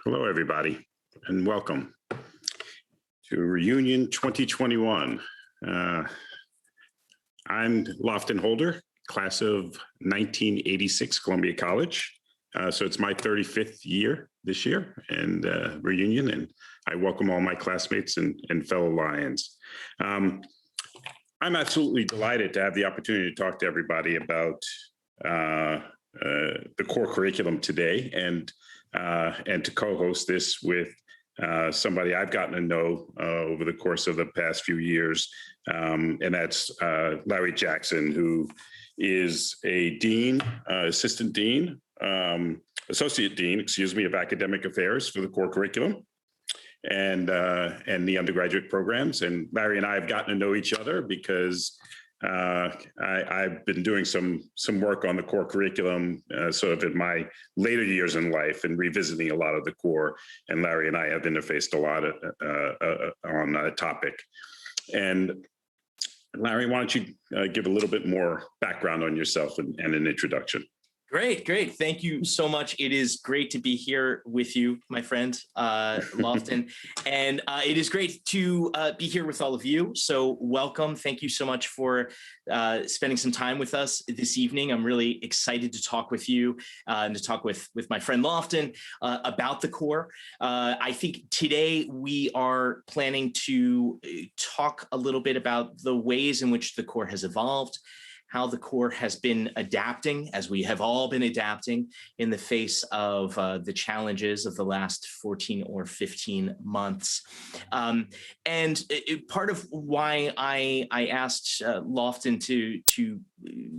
Hello, everybody, and welcome to Reunion 2021. I'm Lofton Holder, class of 1986, Columbia College. So it's my 35th year this year and reunion, and I welcome all my classmates and fellow Lions. I'm absolutely delighted to have the opportunity to talk to everybody about the core curriculum today and to co-host this with somebody I've gotten to know over the course of the past few years, and that's Larry Jackson, who is a dean, assistant dean, associate dean, of academic affairs for the core curriculum and the undergraduate programs. And Larry and I have gotten to know each other because I've been doing some work on the core curriculum sort of in my later years in life and revisiting a lot of the core. And Larry and I have interfaced a lot on that topic. And Larry, why don't you give a little bit more background on yourself and an introduction? Great. Thank you so much. It is great to be here with you, my friend, Lofton. And it is great to be here with all of you. So welcome. Thank you so much for spending some time with us this evening. I'm really excited to talk with you and to talk with my friend Lofton about the core. I think today we are planning to talk a little bit about the ways in which the core has evolved, how the core has been adapting, as we have all been adapting in the face of the challenges of the last 14 or 15 months. And part of why I asked Lofton to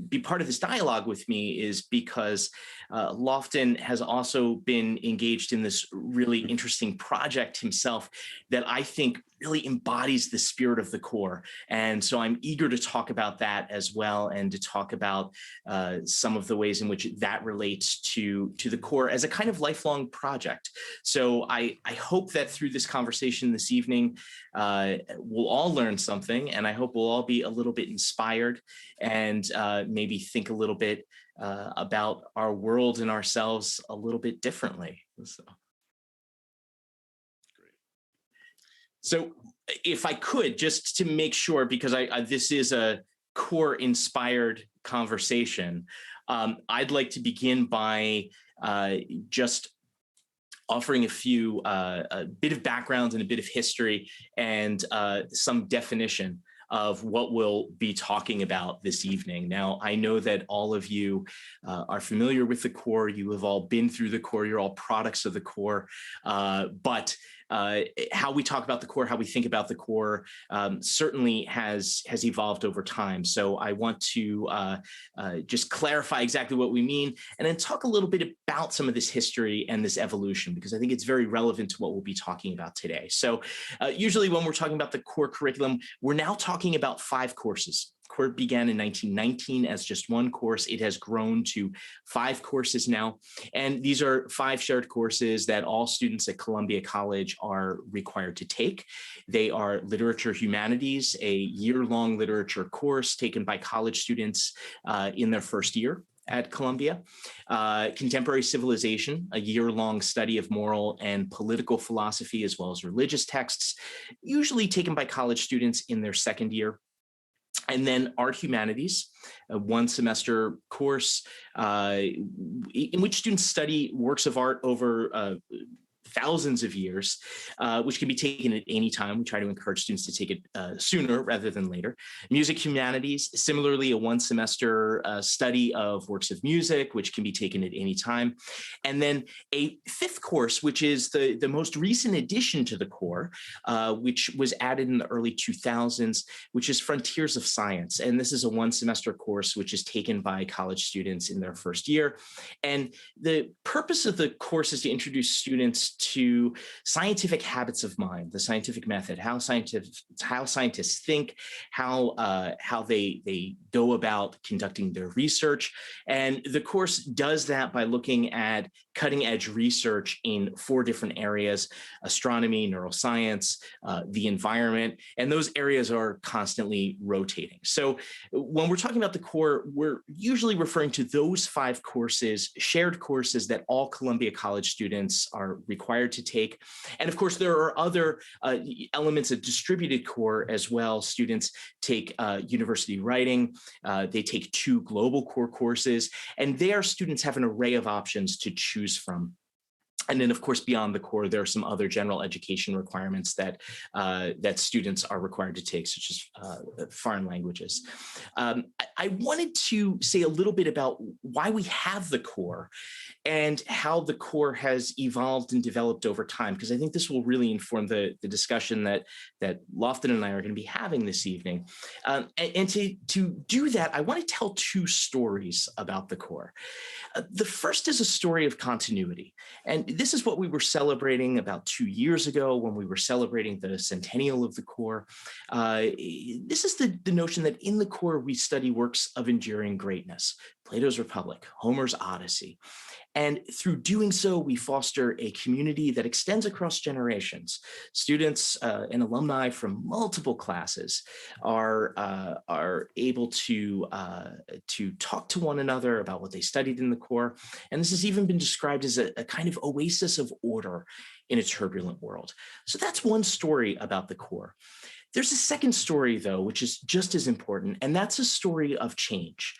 be part of this dialogue with me is because Lofton has also been engaged in this really interesting project himself that I think really embodies the spirit of the core. And so I'm eager to talk about that as well, and to talk about some of the ways in which that relates to the core as a kind of lifelong project. So I hope that through this conversation this evening, we'll all learn something, and I hope we'll all be a little bit inspired and maybe think a little bit about our world and ourselves a little bit differently. So if I could, just to make sure, because this is a core-inspired conversation, I'd like to begin by just offering a bit of background and a bit of history and some definition of what we'll be talking about this evening. Now, I know that all of you are familiar with the core. You have all been through the core. You're all products of the core. But how we talk about the core, how we think about the core, certainly has evolved over time. So I want to just clarify exactly what we mean, and then talk a little bit about some of this history and this evolution, because I think it's very relevant to what we'll be talking about today. So usually when we're talking about the core curriculum, we're now talking about 5 courses. Core began in 1919 as just one course. It has grown to 5 courses now. And these are 5 shared courses that all students at Columbia College are required to take. They are Literature Humanities, a year-long literature course taken by college students in their first year at Columbia. Contemporary Civilization, a year-long study of moral and political philosophy, as well as religious texts, usually taken by college students in their second year. And then Art Humanities, a 1-semester course in which students study works of art over thousands of years, which can be taken at any time. We try to encourage students to take it sooner rather than later. Music Humanities, similarly, a 1-semester study of works of music, which can be taken at any time. And then a 5th course, which is the most recent addition to the core, which was added in the early 2000s, which is Frontiers of Science. And this is a 1-semester course, which is taken by college students in their first year. And the purpose of the course is to introduce students to scientific habits of mind, the scientific method, how scientists think, how they go about conducting their research. And the course does that by looking at cutting edge research in 4 different areas: astronomy, neuroscience, the environment, and those areas are constantly rotating. So when we're talking about the core, we're usually referring to those 5 courses, shared courses that all Columbia College students are required to take. And of course, there are other elements of distributed core as well. Students take university writing, they take 2 global core courses, and there students have an array of options to choose from. And then, of course, beyond the core, there are some other general education requirements that that students are required to take, such as foreign languages. I wanted to say a little bit about why we have the core and how the core has evolved and developed over time, because I think this will really inform the discussion that Lofton and I are going to be having this evening. And to do that, I want to tell 2 stories about the core. The first is a story of continuity. And this is what we were celebrating about 2 years ago when we were celebrating the centennial of the core. This is the notion that in the core, we study works of enduring greatness: Plato's Republic, Homer's Odyssey. And through doing so, we foster a community that extends across generations. Students and alumni from multiple classes are able to talk to one another about what they studied in the core. And this has even been described as a kind of oasis of order in a turbulent world. So that's one story about the core. There's a second story, though, which is just as important, and that's a story of change.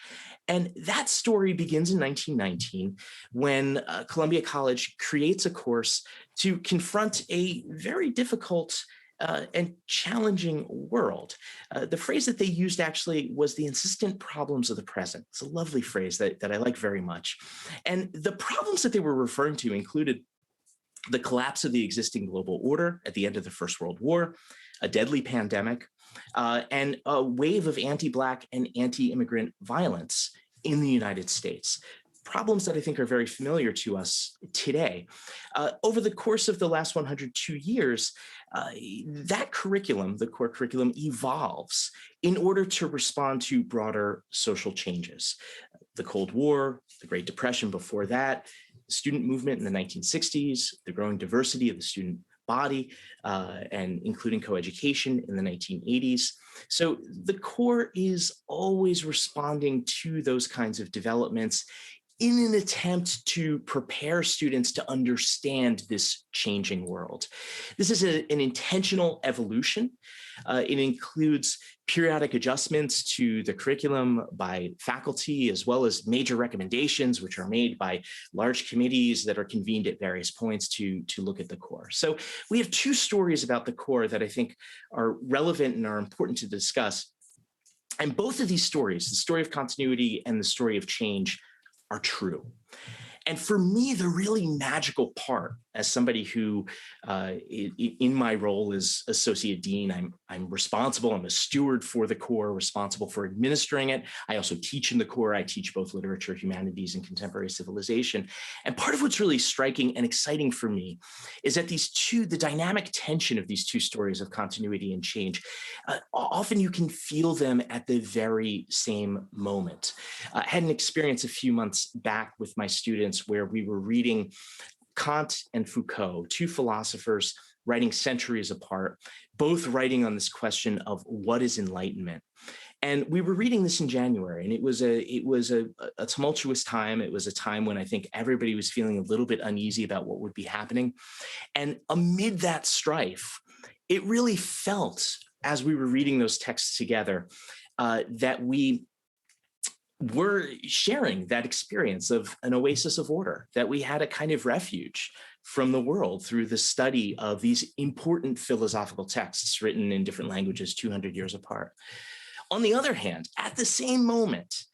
And that story begins in 1919 when Columbia College creates a course to confront a very difficult and challenging world. The phrase that they used actually was the insistent problems of the present. It's a lovely phrase that I like very much. And the problems that they were referring to included the collapse of the existing global order at the end of the First World War, a deadly pandemic, and a wave of anti-Black and anti-immigrant violence in the United States. Problems that I think are very familiar to us today. Over the course of the last 102 years, that curriculum, the core curriculum, evolves in order to respond to broader social changes. The Cold War, the Great Depression before that, the student movement in the 1960s, the growing diversity of the student body, and including coeducation in the 1980s. So the core is always responding to those kinds of developments in an attempt to prepare students to understand this changing world. This is an intentional evolution. It includes periodic adjustments to the curriculum by faculty, as well as major recommendations, which are made by large committees that are convened at various points to look at the core. So we have 2 stories about the core that I think are relevant and are important to discuss. And both of these stories, the story of continuity and the story of change, are true. And for me, the really magical part, as somebody who, in my role as associate dean, I'm responsible, I'm a steward for the core, responsible for administering it. I also teach in the core. I teach both literature, humanities, and contemporary civilization. And part of what's really striking and exciting for me is that the dynamic tension of these 2 stories of continuity and change, often you can feel them at the very same moment. I had an experience a few months back with my students where we were reading Kant and Foucault, 2 philosophers writing centuries apart, both writing on this question of what is enlightenment. And we were reading this in January, and it was a tumultuous time. It was a time when I think everybody was feeling a little bit uneasy about what would be happening. And amid that strife, it really felt, as we were reading those texts together, that we were sharing that experience of an oasis of order, that we had a kind of refuge from the world through the study of these important philosophical texts written in different languages 200 years apart. On the other hand, at the same moment,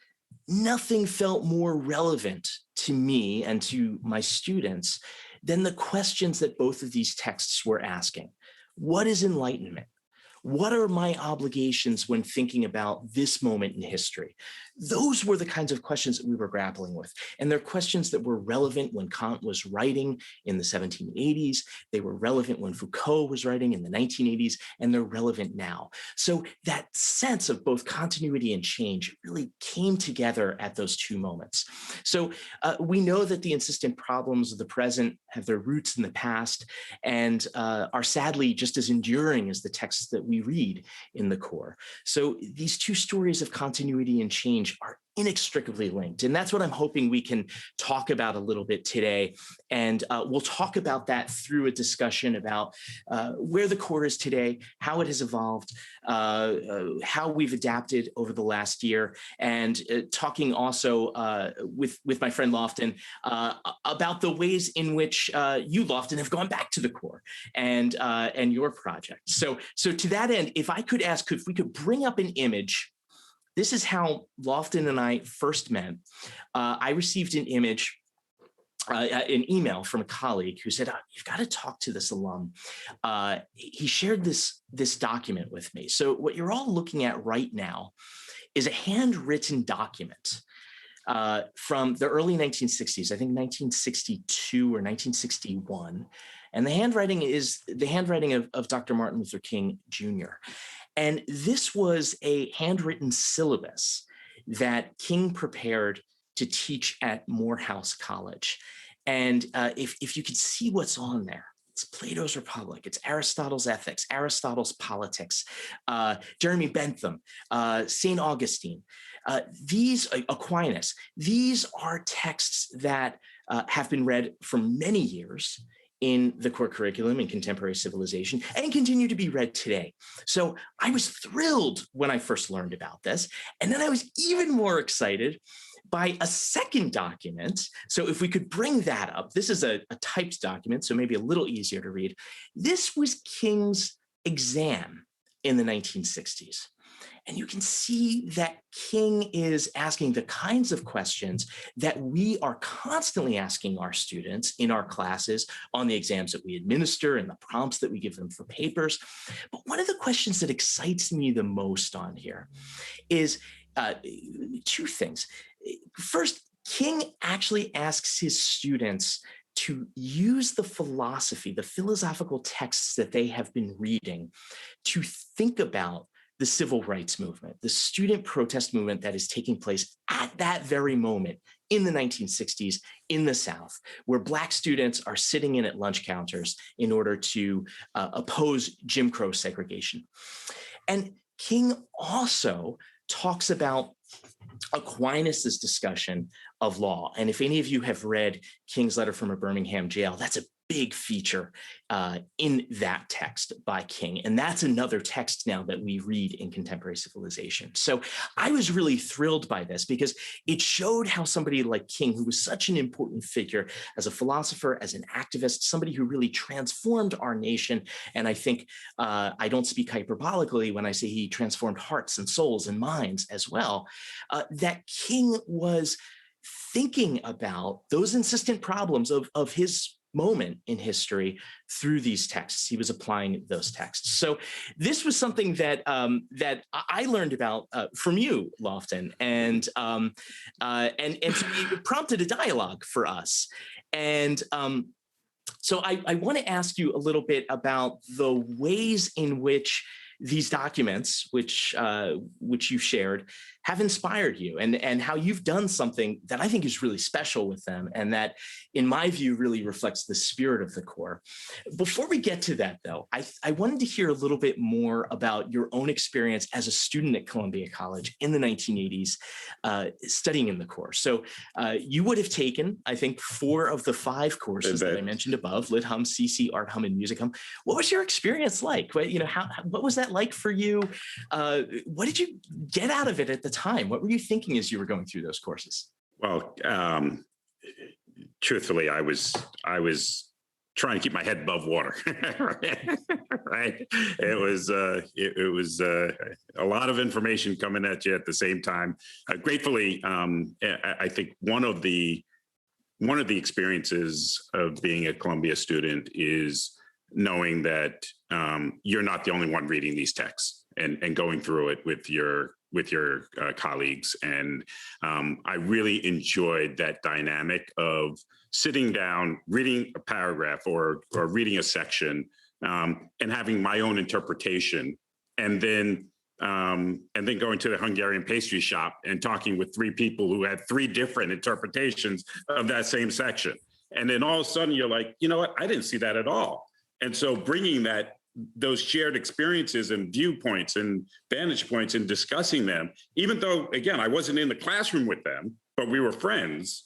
nothing felt more relevant to me and to my students than the questions that both of these texts were asking. What is enlightenment? What are my obligations when thinking about this moment in history? Those were the kinds of questions that we were grappling with. And they're questions that were relevant when Kant was writing in the 1780s. They were relevant when Foucault was writing in the 1980s, and they're relevant now. So that sense of both continuity and change really came together at those two moments. So we know that the insistent problems of the present have their roots in the past and are sadly just as enduring as the texts that we read in the core. So these two stories of continuity and change are inextricably linked. And that's what I'm hoping we can talk about a little bit today. And we'll talk about that through a discussion about where the core is today, how it has evolved, how we've adapted over the last year, and talking also with my friend Lofton about the ways in which you, Lofton, have gone back to the core and your project. So to that end, if I could ask, if we could bring up an image. This is how Lofton and I first met. I received an image, an email from a colleague who said, you've got to talk to this alum. He shared this document with me. So what you're all looking at right now is a handwritten document from the early 1960s, I think 1962 or 1961. And the handwriting is the handwriting of Dr. Martin Luther King Jr. And this was a handwritten syllabus that King prepared to teach at Morehouse College. And if you could see what's on there, it's Plato's Republic, it's Aristotle's Ethics, Aristotle's Politics, Jeremy Bentham, St. Augustine, Aquinas. These are texts that have been read for many years in the core curriculum in contemporary civilization and continue to be read today. So I was thrilled when I first learned about this. And then I was even more excited by a second document. So if we could bring that up, this is a typed document, so maybe a little easier to read. This was King's exam in the 1960s. And you can see that King is asking the kinds of questions that we are constantly asking our students in our classes on the exams that we administer and the prompts that we give them for papers. But one of the questions that excites me the most on here is two things. First, King actually asks his students to use the philosophy, the philosophical texts that they have been reading to think about the civil rights movement, the student protest movement that is taking place at that very moment in the 1960s in the South, where Black students are sitting in at lunch counters in order to oppose Jim Crow segregation. And King also talks about Aquinas' discussion of law. And if any of you have read King's Letter from a Birmingham Jail, that's a big feature in that text by King. And that's another text now that we read in contemporary civilization. So I was really thrilled by this because it showed how somebody like King, who was such an important figure as a philosopher, as an activist, somebody who really transformed our nation. And I think I don't speak hyperbolically when I say he transformed hearts and souls and minds as well, that King was thinking about those insistent problems of his moment in history through these texts. He was applying those texts. So this was something that that I learned about from you, Lofton, and so it prompted a dialogue for us. And so I want to ask you a little bit about the ways in which these documents, which you shared, have inspired you, and how you've done something that I think is really special with them, and that, in my view, really reflects the spirit of the core. Before we get to that, though, I wanted to hear a little bit more about your own experience as a student at Columbia College in the 1980s, studying in the core. So you would have taken, I think, 4 of the 5 courses that I mentioned above: Lit Hum, CC, Art Hum, and Music Hum. What was your experience like? What was that like for you? What did you get out of it at the time? What were you thinking as you were going through those courses? Well, truthfully, I was trying to keep my head above water. Right? It was a lot of information coming at you at the same time. Gratefully, I think one of the experiences of being a Columbia student is knowing that you're not the only one reading these texts and going through it with your colleagues. And I really enjoyed that dynamic of sitting down, reading a paragraph or reading a section, and having my own interpretation, and then going to the Hungarian pastry shop and talking with three people who had three different interpretations of that same section. And then all of a sudden you're like, you know what, I didn't see that at all. And so bringing those shared experiences and viewpoints and vantage points and discussing them, even though, again, I wasn't in the classroom with them, but we were friends,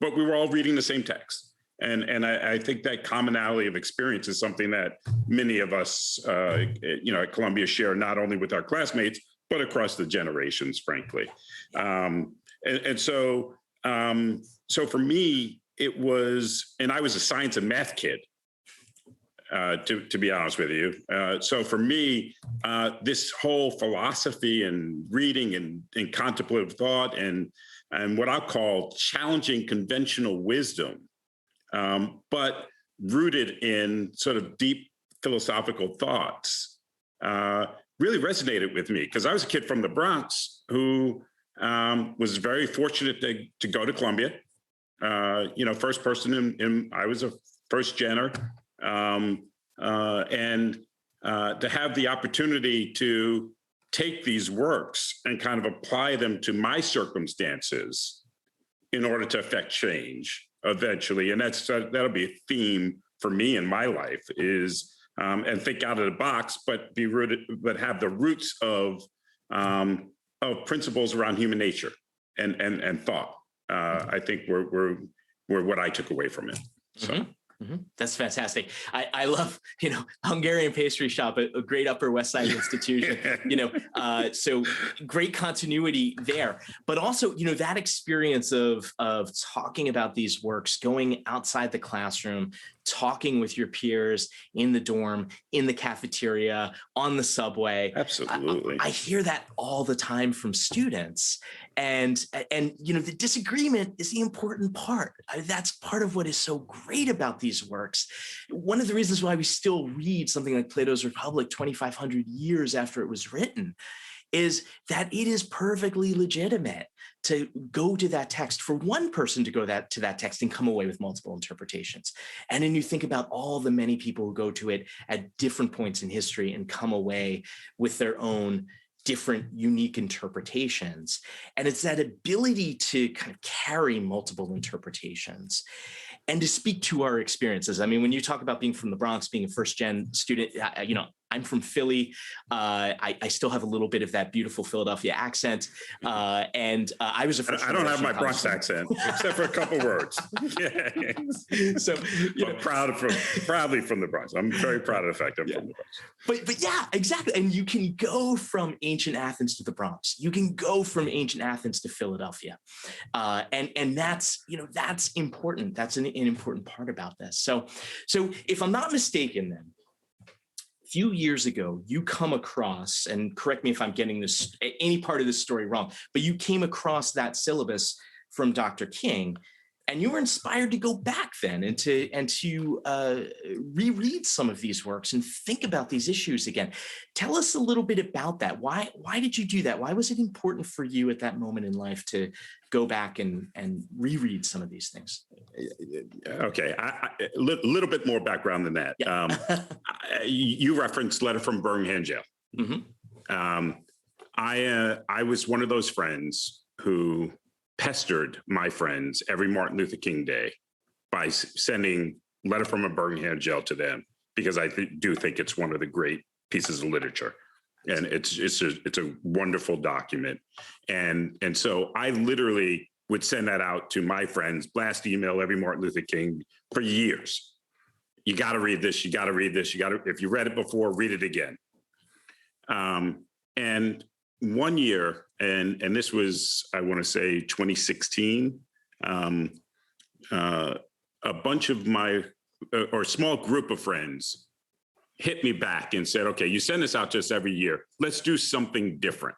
but we were all reading the same text. And I think that commonality of experience is something that many of us, at Columbia share, not only with our classmates, but across the generations, frankly. So for me, it was, and I was a science and math kid, to be honest with you. So for me, this whole philosophy and reading and contemplative thought and what I'll call challenging conventional wisdom, but rooted in sort of deep philosophical thoughts, really resonated with me, because I was a kid from the Bronx who was very fortunate to go to Columbia. First person I was a first gener. And to have the opportunity to take these works and kind of apply them to my circumstances in order to affect change eventually. And that'll be a theme for me in my life, is and think out of the box, but have the roots of principles around human nature and thought. I think were what I took away from it. So. Mm-hmm. Mm-hmm. That's fantastic. I love, Hungarian pastry shop, a great Upper West Side institution, so great continuity there. But also, that experience of talking about these works, going outside the classroom, talking with your peers in the dorm, in the cafeteria, on the subway. Absolutely. I hear that all the time from students. And the disagreement is the important part. That's part of what is so great about these works. One of the reasons why we still read something like Plato's Republic 2,500 years after it was written is that it is perfectly legitimate to go to that text, for one person to go to that text and come away with multiple interpretations. And then you think about all the many people who go to it at different points in history and come away with their own different, unique interpretations. And it's that ability to kind of carry multiple interpretations and to speak to our experiences. I mean, when you talk about being from the Bronx, being a first-gen student, I'm from Philly. I still have a little bit of that beautiful Philadelphia accent. And I was a first. I don't have my Bronx accent, except for a couple words. Yeah. So, proudly from the Bronx. I'm very proud of the fact I'm from the Bronx. But yeah, exactly. And you can go from ancient Athens to the Bronx. You can go from ancient Athens to Philadelphia. And that's important. That's an important part about this. So if I'm not mistaken, then, few years ago, you come across, and correct me if I'm getting any part of this story wrong, but you came across that syllabus from Dr. King, and you were inspired to go back then and to reread some of these works and think about these issues again. Tell us a little bit about that. Why did you do that? Why was it important for you at that moment in life to go back and reread some of these things? Okay, a little bit more background than that. Yeah. You referenced Letter from Birmingham Jail. Mm-hmm. I was one of those friends who pestered my friends every Martin Luther King Day by sending Letter from a Birmingham Jail to them, because I do think it's one of the great pieces of literature, and it's a wonderful document. And so I literally would send that out to my friends, blast email every Martin Luther King for years. You got to read this. You got to read this. If you read it before, read it again. And one year, and this was, I want to say 2016, a bunch of a small group of friends hit me back and said, okay, you send this out to us every year. Let's do something different.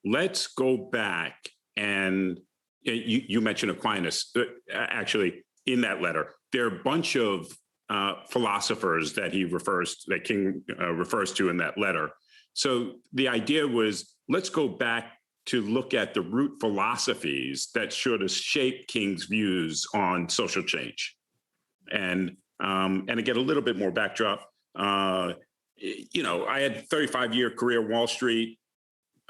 Let's go back, and you mentioned Aquinas. Actually, in that letter, there are a bunch of philosophers that King refers to in that letter. So the idea was, let's go back to look at the root philosophies that should have shaped King's views on social change. And again, a little bit more backdrop. I had a 35-year career in Wall Street.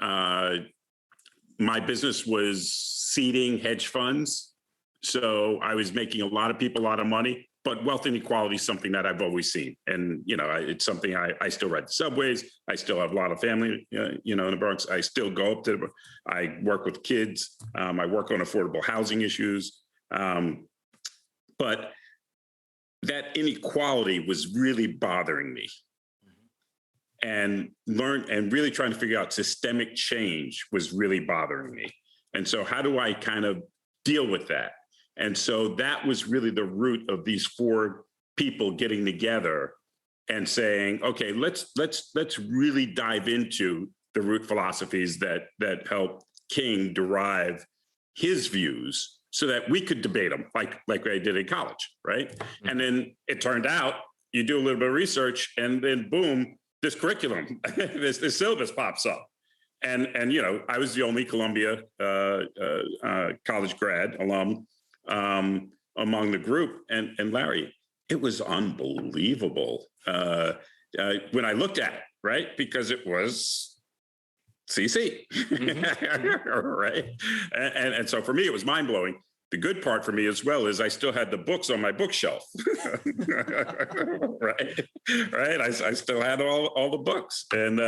My business was seeding hedge funds. So I was making a lot of people a lot of money, but wealth inequality is something that I've always seen. And, it's something I still ride the subways. I still have a lot of family, in the Bronx. I still go up to, I work with kids. I work on affordable housing issues. But that inequality was really bothering me. And really trying to figure out systemic change was really bothering me. And so how do I kind of deal with that? And so that was really the root of these four people getting together and saying, okay, let's really dive into the root philosophies that help King derive his views so that we could debate them like I did in college, right? Mm-hmm. And then it turned out you do a little bit of research and then boom, this curriculum, this syllabus pops up. And I was the only Columbia college grad alum among the group. And Larry, it was unbelievable when I looked at it, right? Because it was CC, mm-hmm. right? And so for me, it was mind blowing. The good part for me as well is I still had the books on my bookshelf, right? Right. I still had all the books, and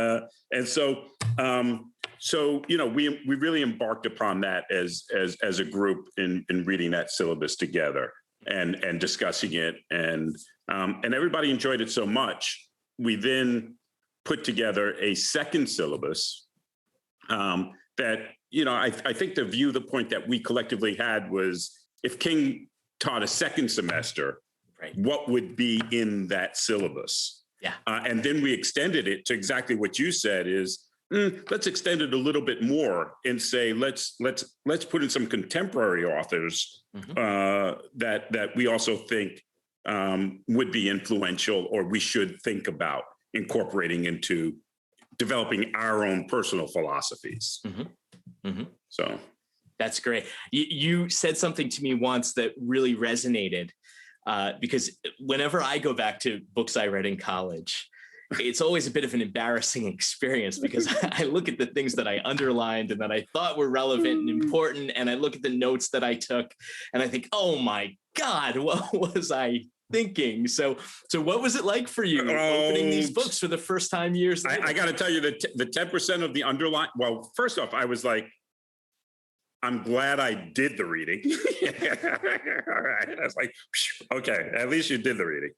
so we really embarked upon that as a group in reading that syllabus together and discussing it, and everybody enjoyed it so much. We then put together a second syllabus that. I think the point that we collectively had was if King taught a second semester, right, what would be in that syllabus? Yeah. And then we extended it to exactly what you said is, let's extend it a little bit more and say, let's put in some contemporary authors mm-hmm. That we also think would be influential or we should think about incorporating into developing our own personal philosophies. Mm-hmm. Mm-hmm. So that's great. You said something to me once that really resonated because whenever I go back to books I read in college, it's always a bit of an embarrassing experience because I look at the things that I underlined and that I thought were relevant and important, and I look at the notes that I took and I think, oh my God, what was I thinking? So what was it like for you opening these books for the first time years later? I got to tell you that the 10% of the underline. Well, first off, I was like, I'm glad I did the reading. All right, I was like, okay, at least you did the reading.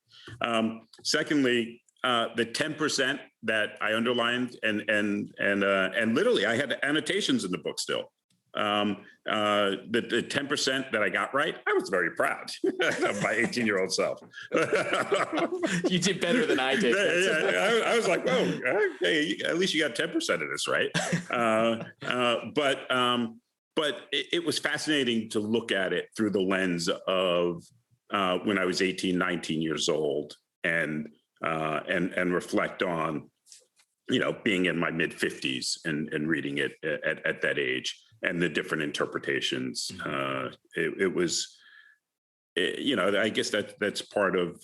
Secondly, the 10% that I underlined and literally I had annotations in the book still. The 10% that I got right, I was very proud of my 18-year-old self. You did better than I did. Yeah, I was like, oh, okay, at least you got 10% of this right. But it was fascinating to look at it through the lens of when I was 18, 19 years old and reflect on, being in my mid 50s and reading it at that age. And the different interpretations. It was, I guess that's part of,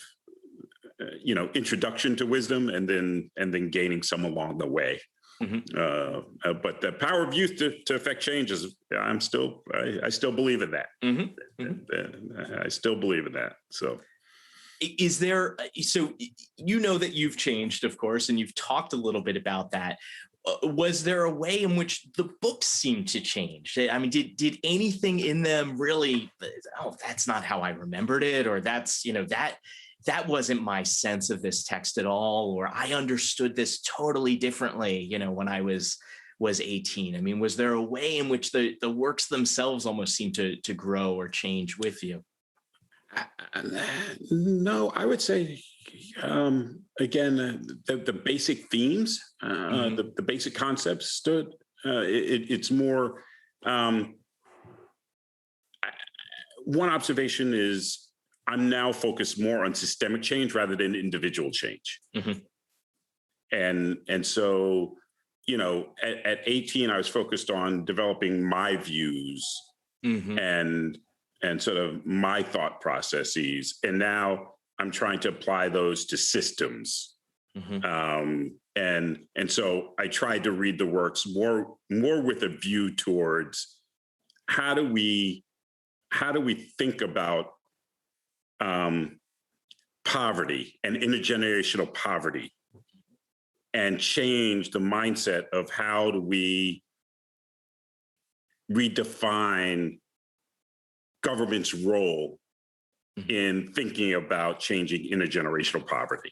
introduction to wisdom, and then gaining some along the way. Mm-hmm. But the power of youth to affect change is, I still believe in that. Mm-hmm. Mm-hmm. I still believe in that. So. Is there, so that you've changed, of course, and you've talked a little bit about that. Was there a way in which the books seemed to change? I mean, did anything in them really, that's not how I remembered it, or that's, that wasn't my sense of this text at all, or I understood this totally differently, when I was 18? I mean, was there a way in which the works themselves almost seemed to grow or change with you? No, I would say, again, the basic themes, mm-hmm. the basic concepts stood. It's more, one observation is I'm now focused more on systemic change rather than individual change. And so, you know, at 18, I was focused on developing my views and sort of my thought processes. And now I'm trying to apply those to systems. And so I tried to read the works more with a view towards how do we think about poverty and intergenerational poverty and change the mindset of how do we redefine government's role in thinking about changing intergenerational poverty.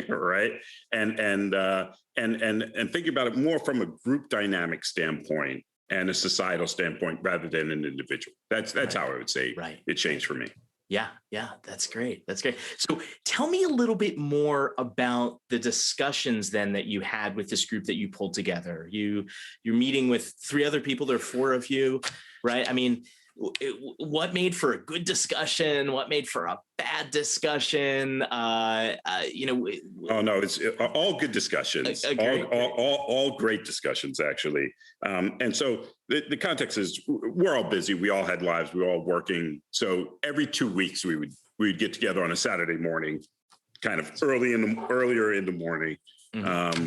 Right. And think about it more from a group dynamic standpoint and a societal standpoint rather than an individual. That's how I would say it changed for me. Yeah, that's great. That's great. So tell me a little bit more about the discussions then that you had with this group that you pulled together. You're meeting with 3 other people, there are 4 of you, right? I mean, what made for a good discussion? What made for a bad discussion? You know. Oh no, it's all good discussions. All great discussions, actually. And so the context is we're all busy. We all had lives. We were all working. So every 2 weeks we would get together on a Saturday morning, kind of earlier in the morning,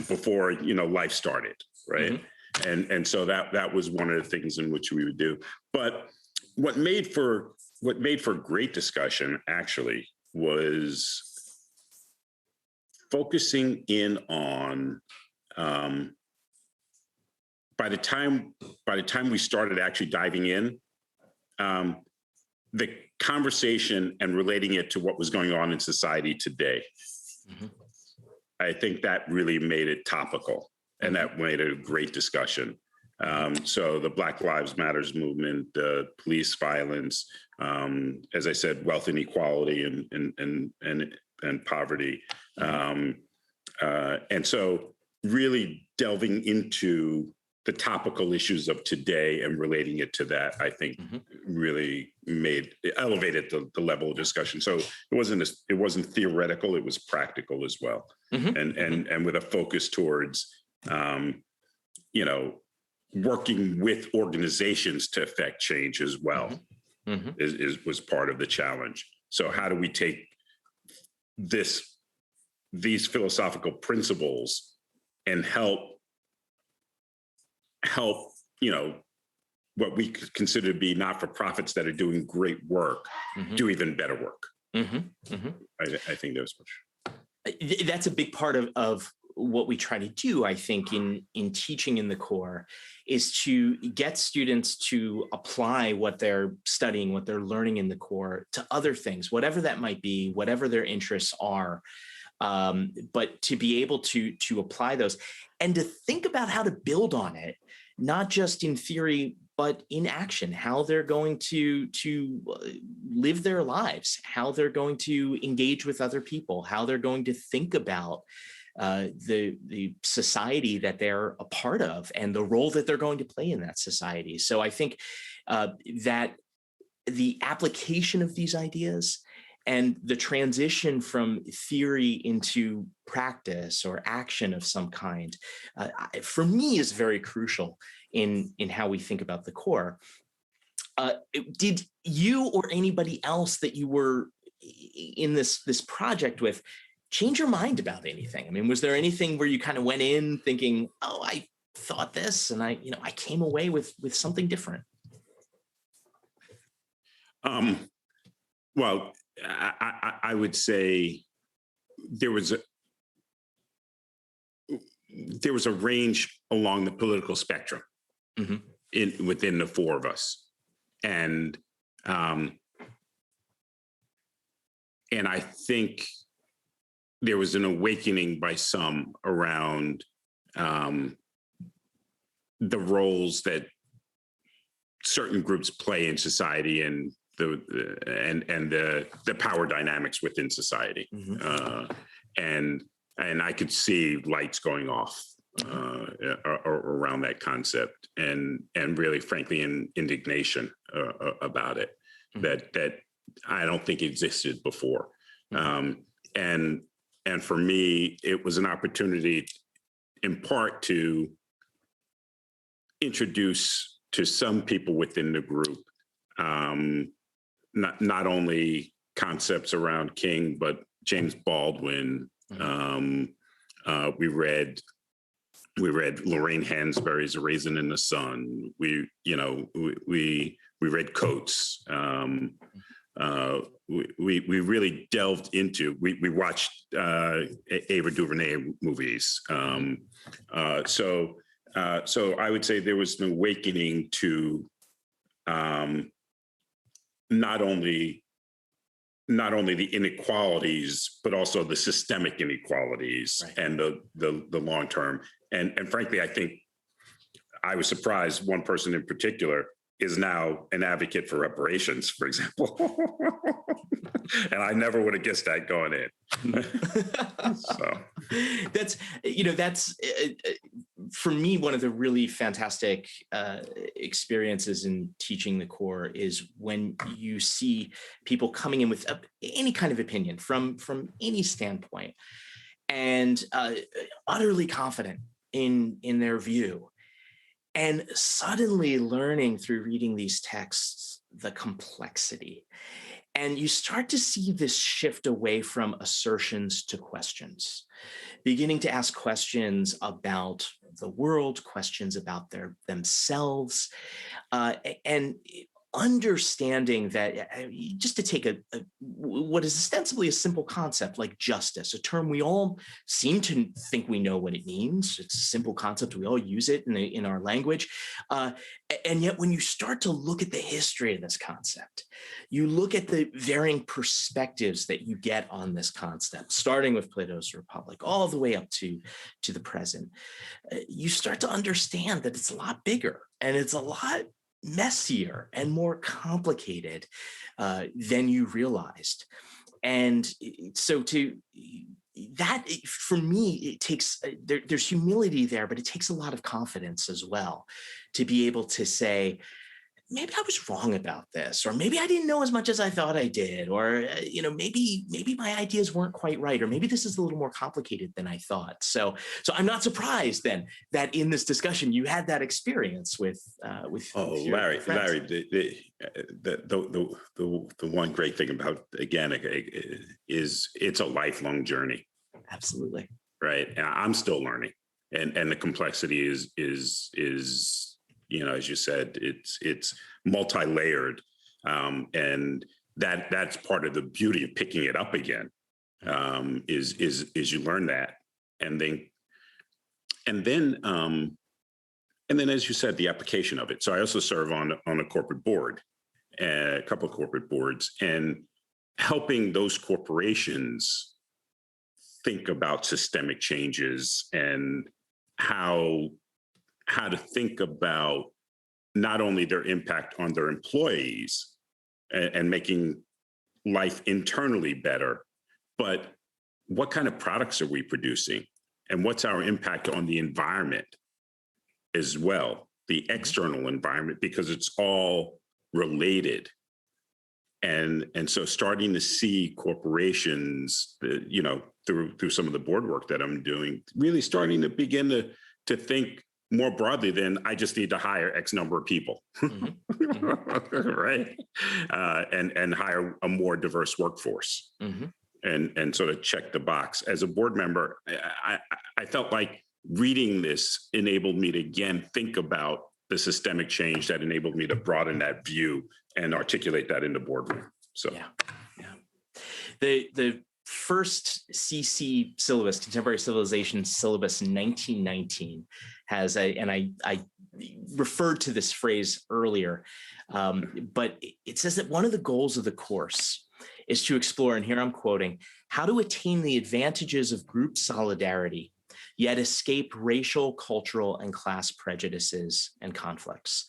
before life started, right? And so that was one of the things in which we would do. But what made for great discussion actually was focusing in on by the time we started actually diving in, the conversation and relating it to what was going on in society today. I think that really made it topical, and that made it a great discussion. So the Black Lives Matters movement, police violence, as I said, wealth inequality and poverty. And so really delving into the topical issues of today and relating it to that, I think really elevated the level of discussion. So it wasn't theoretical, it was practical as well. And with a focus towards, working with organizations to affect change as well was part of the challenge. So how do we take these philosophical principles and help what we could consider to be not-for-profits that are doing great work do even better work. I think that was much. That's a big part of what we try to do, I think, in teaching in the core, is to get students to apply what they're studying, what they're learning in the core to other things, whatever that might be, whatever their interests are, but to be able to apply those and to think about how to build on it, not just in theory, but in action, how they're going to live their lives, how they're going to engage with other people, how they're going to think about the society that they're a part of and the role that they're going to play in that society. So I think that the application of these ideas and the transition from theory into practice or action of some kind, for me, is very crucial in how we think about the core. Did you or anybody else that you were in this project with change your mind about anything? I mean, was there anything where you kind of went in thinking, oh, I thought this, and I came away with something different? Well, I would say there was a range along the political spectrum within the 4 of us, and I think there was an awakening by some around the roles that certain groups play in society and the power dynamics within society. And I could see lights going off around that concept, and really, frankly, in indignation about it. That I don't think existed before. And for me, it was an opportunity in part to introduce to some people within the group, not only concepts around King, but James Baldwin. We read Lorraine Hansberry's A Raisin in the Sun. We read Coates. We really delved into. We watched Ava DuVernay movies. So I would say there was an awakening to not only the inequalities, but also the systemic inequalities, right, and the long term. And frankly, I think I was surprised. One person in particular is now an advocate for reparations, for example. And I never would have guessed that going in. So that's for me, one of the really fantastic experiences in teaching the core is when you see people coming in with any kind of opinion from any standpoint and utterly confident in their view. And suddenly learning through reading these texts, the complexity. And you start to see this shift away from assertions to questions, beginning to ask questions about the world, questions about themselves, and understanding that just to take what is ostensibly a simple concept like justice, a term we all seem to think we know what it means. It's a simple concept. We all use it in our language. And yet when you start to look at the history of this concept, you look at the varying perspectives that you get on this concept, starting with Plato's Republic, all the way up to the present, you start to understand that it's a lot bigger and it's a lot messier and more complicated than you realized. And so that, for me, it takes, there's humility there, but it takes a lot of confidence as well to be able to say, maybe I was wrong about this, or maybe I didn't know as much as I thought I did, or maybe my ideas weren't quite right, or maybe this is a little more complicated than I thought. So I'm not surprised then that in this discussion you had that experience with Larry, the one great thing about, again, is it's a lifelong journey. Absolutely. Right, and I'm still learning, and the complexity is as you said, it's multi-layered, and that's part of the beauty of picking it up again. Is you learn that, and then as you said, the application of it. So I also serve on a corporate board, a couple of corporate boards, and helping those corporations think about systemic changes and how to think about not only their impact on their employees and making life internally better, but what kind of products are we producing and what's our impact on the environment as well, the external environment, because it's all related. And so starting to see corporations, through some of the board work that I'm doing, really starting to begin to think more broadly than I just need to hire X number of people, right? And hire a more diverse workforce, and sort of check the box. As a board member, I felt like reading this enabled me to again think about the systemic change that enabled me to broaden that view and articulate that in the boardroom. So, the first CC syllabus, Contemporary Civilization syllabus in 1919 has and I referred to this phrase earlier, but it says that one of the goals of the course is to explore, and here I'm quoting, how to attain the advantages of group solidarity, yet escape racial, cultural, and class prejudices and conflicts.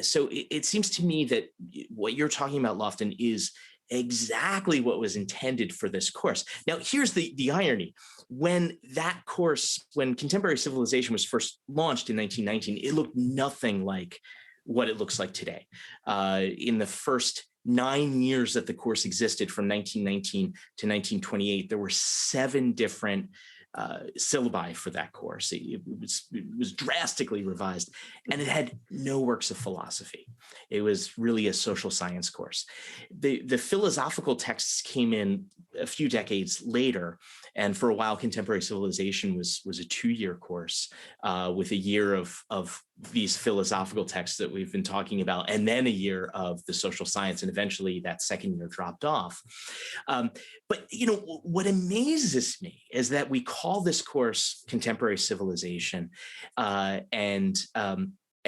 So it seems to me that what you're talking about, Lofton, is exactly what was intended for this course. Now, here's the irony. When Contemporary Civilization was first launched in 1919, it looked nothing like what it looks like today. In the first 9 years that the course existed from 1919 to 1928, there were 7 different syllabi for that course. It was drastically revised, and it had no works of philosophy. It was really a social science course. The philosophical texts came in a few decades later, and for a while, contemporary civilization was a 2-year course with a year of these philosophical texts that we've been talking about, and then a year of the social science, and eventually that second year dropped off. But what amazes me is that we call this course Contemporary Civilization, and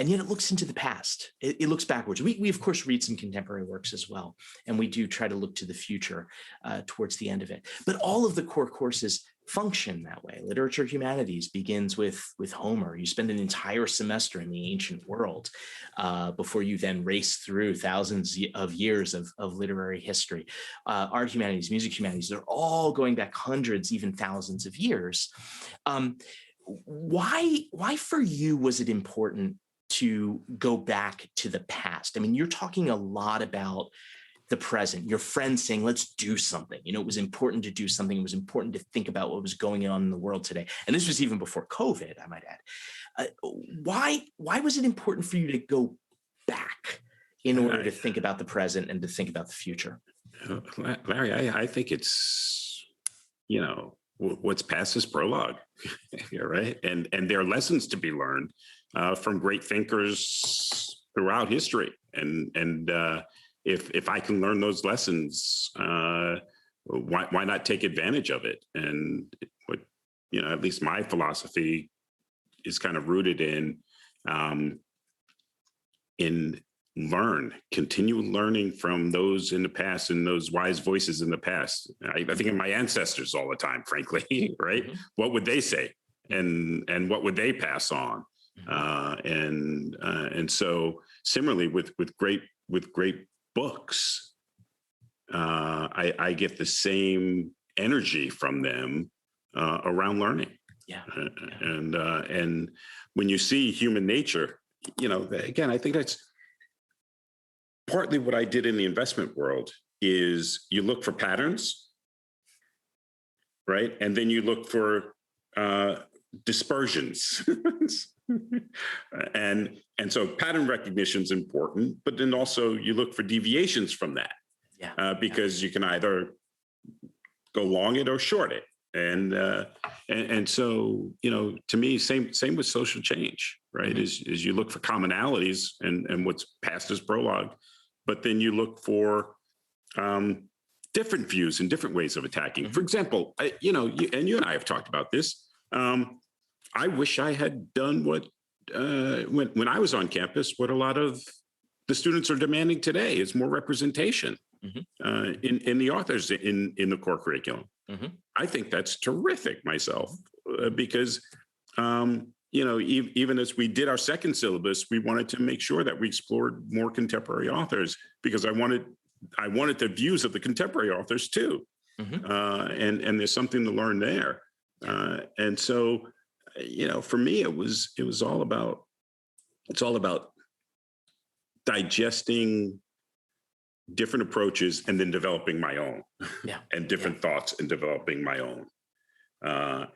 yet it looks into the past. It looks backwards. We of course read some contemporary works as well, and we do try to look to the future towards the end of it. But all of the core courses function that way. Literature humanities begins with Homer. You spend an entire semester in the ancient world before you then race through thousands of years of literary history. Art humanities, music humanities, they're all going back hundreds, even thousands of years. Why for you was it important to go back to the past? I mean, you're talking a lot about the present, your friends saying, let's do something. It was important to do something. It was important to think about what was going on in the world today. And this was even before COVID, I might add. Why was it important for you to go back in order to think about the present and to think about the future? Larry, I think it's, what's past is prologue, right? And there are lessons to be learned from great thinkers throughout history. And if I can learn those lessons, why not take advantage of it? And at least my philosophy is kind of rooted in continue learning from those in the past and those wise voices in the past. I think of my ancestors all the time, frankly, right? Mm-hmm. What would they say? And what would they pass on? And so similarly with great books, I get the same energy from them around learning. Yeah. And when you see human nature, again, I think that's partly what I did in the investment world. Is you look for patterns, right? And then you look for dispersions. And so pattern recognition is important, but then also you look for deviations from that, because you can either go long it or short it. And so, to me, same with social change, right? Mm-hmm. Is you look for commonalities and what's past is prologue, but then you look for different views and different ways of attacking. Mm-hmm. For example, you and I have talked about this. I wish I had done what, when I was on campus, what a lot of the students are demanding today is more representation. Mm-hmm. In the authors in the core curriculum. Mm-hmm. I think that's terrific myself, because, even as we did our second syllabus, we wanted to make sure that we explored more contemporary authors, because I wanted the views of the contemporary authors too. Mm-hmm. And there's something to learn there. And so, for me, it's all about digesting different approaches and then developing my own, and different thoughts and developing my own,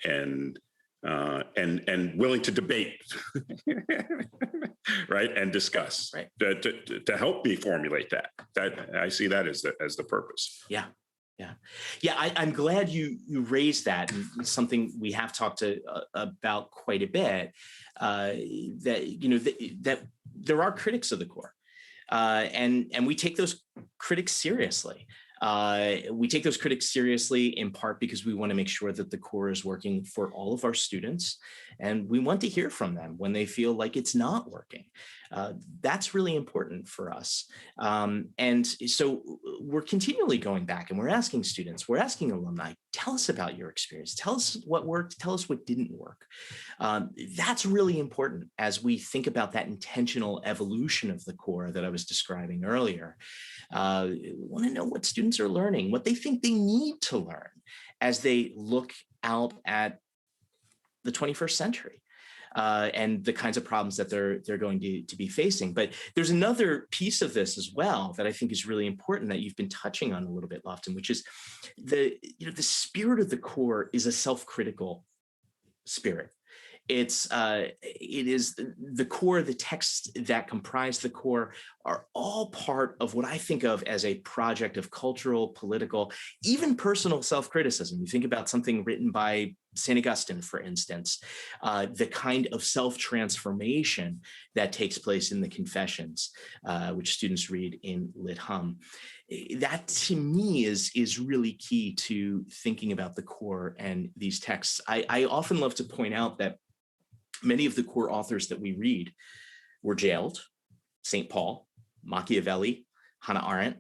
and willing to debate, right, and discuss, right, to help me formulate that. I see that as the purpose. I'm glad you raised that, and it's something we have talked about quite a bit. That there are critics of the core, and we take those critics seriously. We take those critics seriously in part because we want to make sure that the core is working for all of our students, and we want to hear from them when they feel like it's not working. That's really important for us. And so we're continually going back and we're asking students, we're asking alumni, tell us about your experience. Tell us what worked. Tell us what didn't work. That's really important as we think about that intentional evolution of the core that I was describing earlier. We want to know what students are learning, what they think they need to learn as they look out at the 21st century. and the kinds of problems that they're going to be facing. But there's another piece of this as well that I think is really important that you've been touching on a little bit, Lofton, which is the spirit of the core is a self-critical spirit. It is the core, the texts that comprise the core are all part of what I think of as a project of cultural, political, even personal self-criticism. You think about something written by St. Augustine, for instance, the kind of self-transformation that takes place in the Confessions, which students read in Lit Hum. That to me is really key to thinking about the core and these texts. I often love to point out that many of the core authors that we read were jailed: St. Paul, Machiavelli, Hannah Arendt,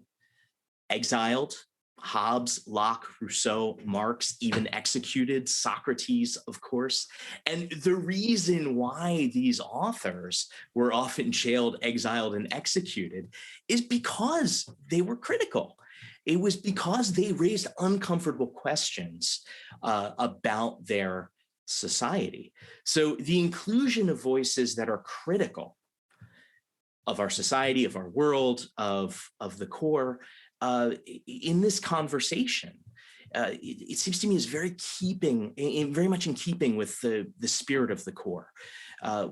exiled, Hobbes, Locke, Rousseau, Marx, even executed, Socrates, of course. And the reason why these authors were often jailed, exiled, and executed is because they were critical. It was because they raised uncomfortable questions about their society. So the inclusion of voices that are critical of our society, of our world, of the core in this conversation, it seems to me is very much in keeping with the spirit of the core,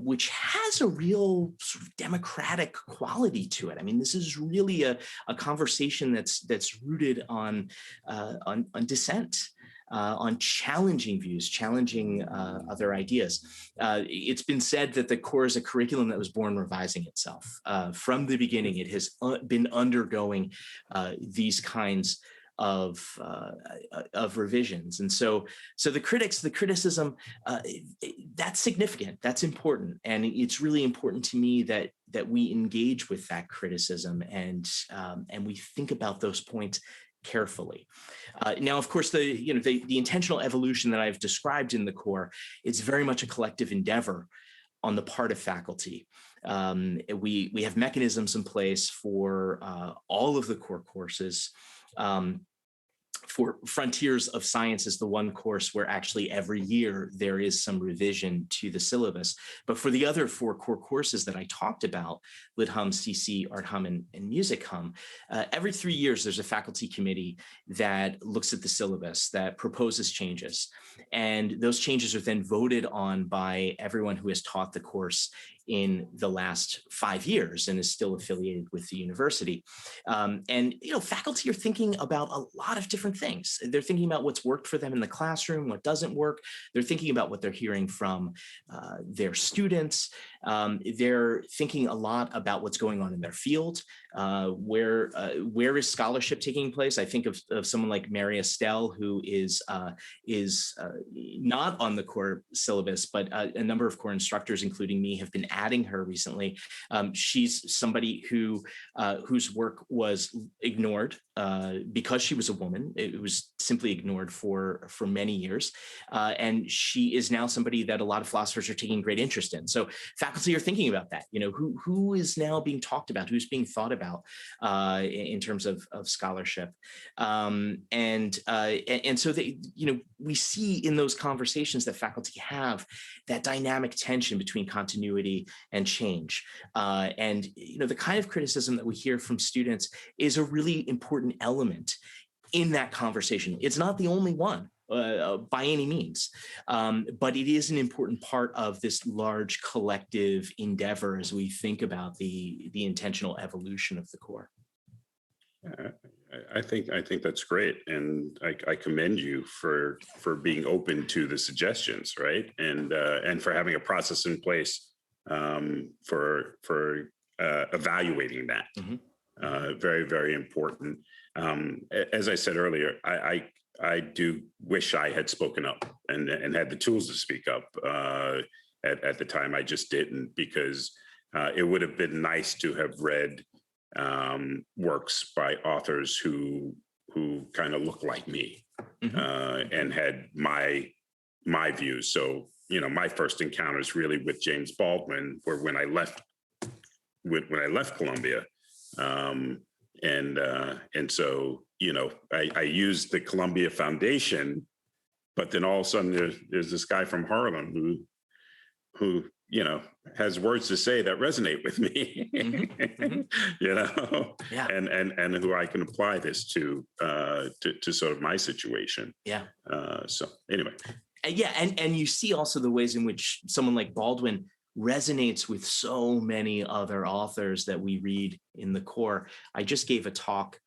which has a real sort of democratic quality to it. I mean, this is really a conversation that's rooted on dissent. On challenging views, challenging other ideas. It's been said that the core is a curriculum that was born revising itself. From the beginning, it has been undergoing these kinds of revisions. And so the criticism, that's significant, that's important. And it's really important to me that we engage with that criticism and we think about those points carefully. Now, of course, the intentional evolution that I've described in the core, it's very much a collective endeavor on the part of faculty. We have mechanisms in place for all of the core courses. For Frontiers of Science is the one course where actually every year there is some revision to the syllabus. But for the other 4 core courses that I talked about, Lit Hum, CC, Art Hum, and Music Hum, every 3 years there's a faculty committee that looks at the syllabus, that proposes changes. And those changes are then voted on by everyone who has taught the course in the last 5 years and is still affiliated with the university. And faculty are thinking about a lot of different things. They're thinking about what's worked for them in the classroom, what doesn't work. They're thinking about what they're hearing from their students. They're thinking a lot about what's going on in their field. Where is scholarship taking place? I think of someone like Mary Estelle, who is not on the core syllabus, but a number of core instructors, including me, have been adding her recently. She's somebody whose work was ignored because she was a woman. It was simply ignored for many years. And she is now somebody that a lot of philosophers are taking great interest in. So faculty are thinking about that. Who is now being talked about, who's being thought about in terms of scholarship. And so we see in those conversations that faculty have that dynamic tension between continuity and change. And the kind of criticism that we hear from students is a really important element in that conversation. It's not the only one by any means, but it is an important part of this large collective endeavor as we think about the intentional evolution of the core. I think that's great, and I commend you for being open to the suggestions, right? And for having a process in place for evaluating that. Mm-hmm. Very, very important. As I said earlier, I do wish I had spoken up and had the tools to speak up at the time. I just didn't, because it would have been nice to have read works by authors who kind of look like me. Mm-hmm. And had my views. So my first encounters really with James Baldwin were when I left Columbia. And so, I used the Columbia Foundation, but then all of a sudden there's this guy from Harlem who, you know, has words to say that resonate with me, you know, Yeah. and who I can apply this to sort of my situation. Yeah. So anyway. Yeah, and you see also the ways in which someone like Baldwin resonates with so many other authors that we read in the core. I just gave a talk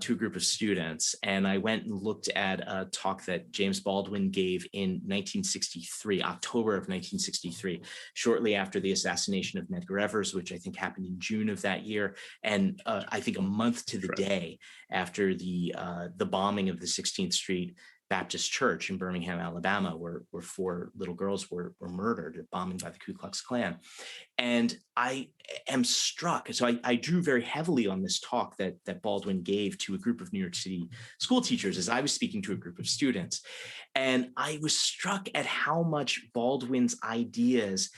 to a group of students, and I went and looked at a talk that James Baldwin gave in 1963, October of 1963, shortly after the assassination of Medgar Evers, which I think happened in June of that year, and I think a month to the day after the bombing of the 16th Street Baptist Church in Birmingham, Alabama, where 4 little girls were murdered, a bombing by the Ku Klux Klan. And I am struck. So I drew very heavily on this talk that Baldwin gave to a group of New York City school teachers as I was speaking to a group of students. And I was struck at how much Baldwin's ideas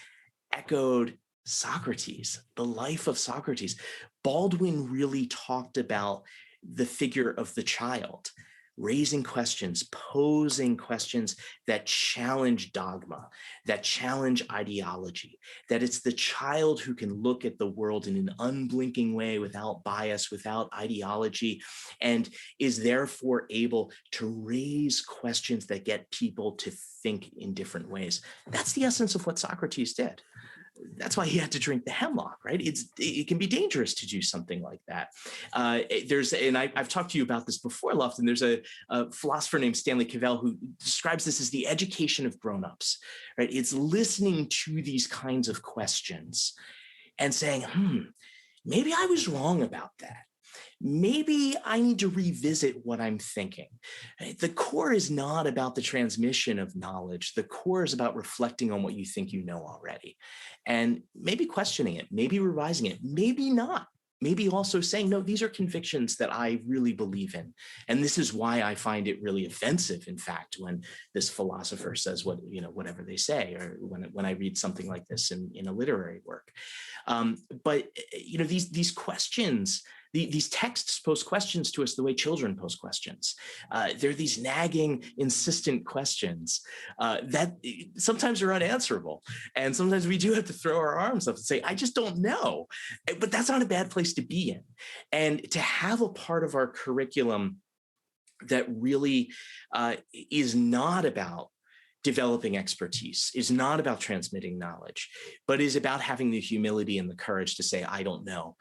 echoed Socrates, the life of Socrates. Baldwin really talked about the figure of the child, raising questions, posing questions that challenge dogma, that challenge ideology, that it's the child who can look at the world in an unblinking way without bias, without ideology, and is therefore able to raise questions that get people to think in different ways. That's the essence of what Socrates did. That's why he had to drink the hemlock, right? It can be dangerous to do something like that. I've talked to you about this before, Lofton. There's a philosopher named Stanley Cavell who describes this as the education of grown-ups, right? It's listening to these kinds of questions and saying, maybe I was wrong about that. Maybe I need to revisit what I'm thinking. The core is not about the transmission of knowledge. The core is about reflecting on what you think you know already, and maybe questioning it, maybe revising it, maybe not. Maybe also saying, no, these are convictions that I really believe in. And this is why I find it really offensive, in fact, when this philosopher says whatever they say, or when I read something like this in a literary work. But these questions, these texts pose questions to us the way children pose questions. They're these nagging, insistent questions that sometimes are unanswerable. And sometimes we do have to throw our arms up and say, I just don't know. But that's not a bad place to be in. And to have a part of our curriculum that really is not about developing expertise, is not about transmitting knowledge, but is about having the humility and the courage to say, I don't know.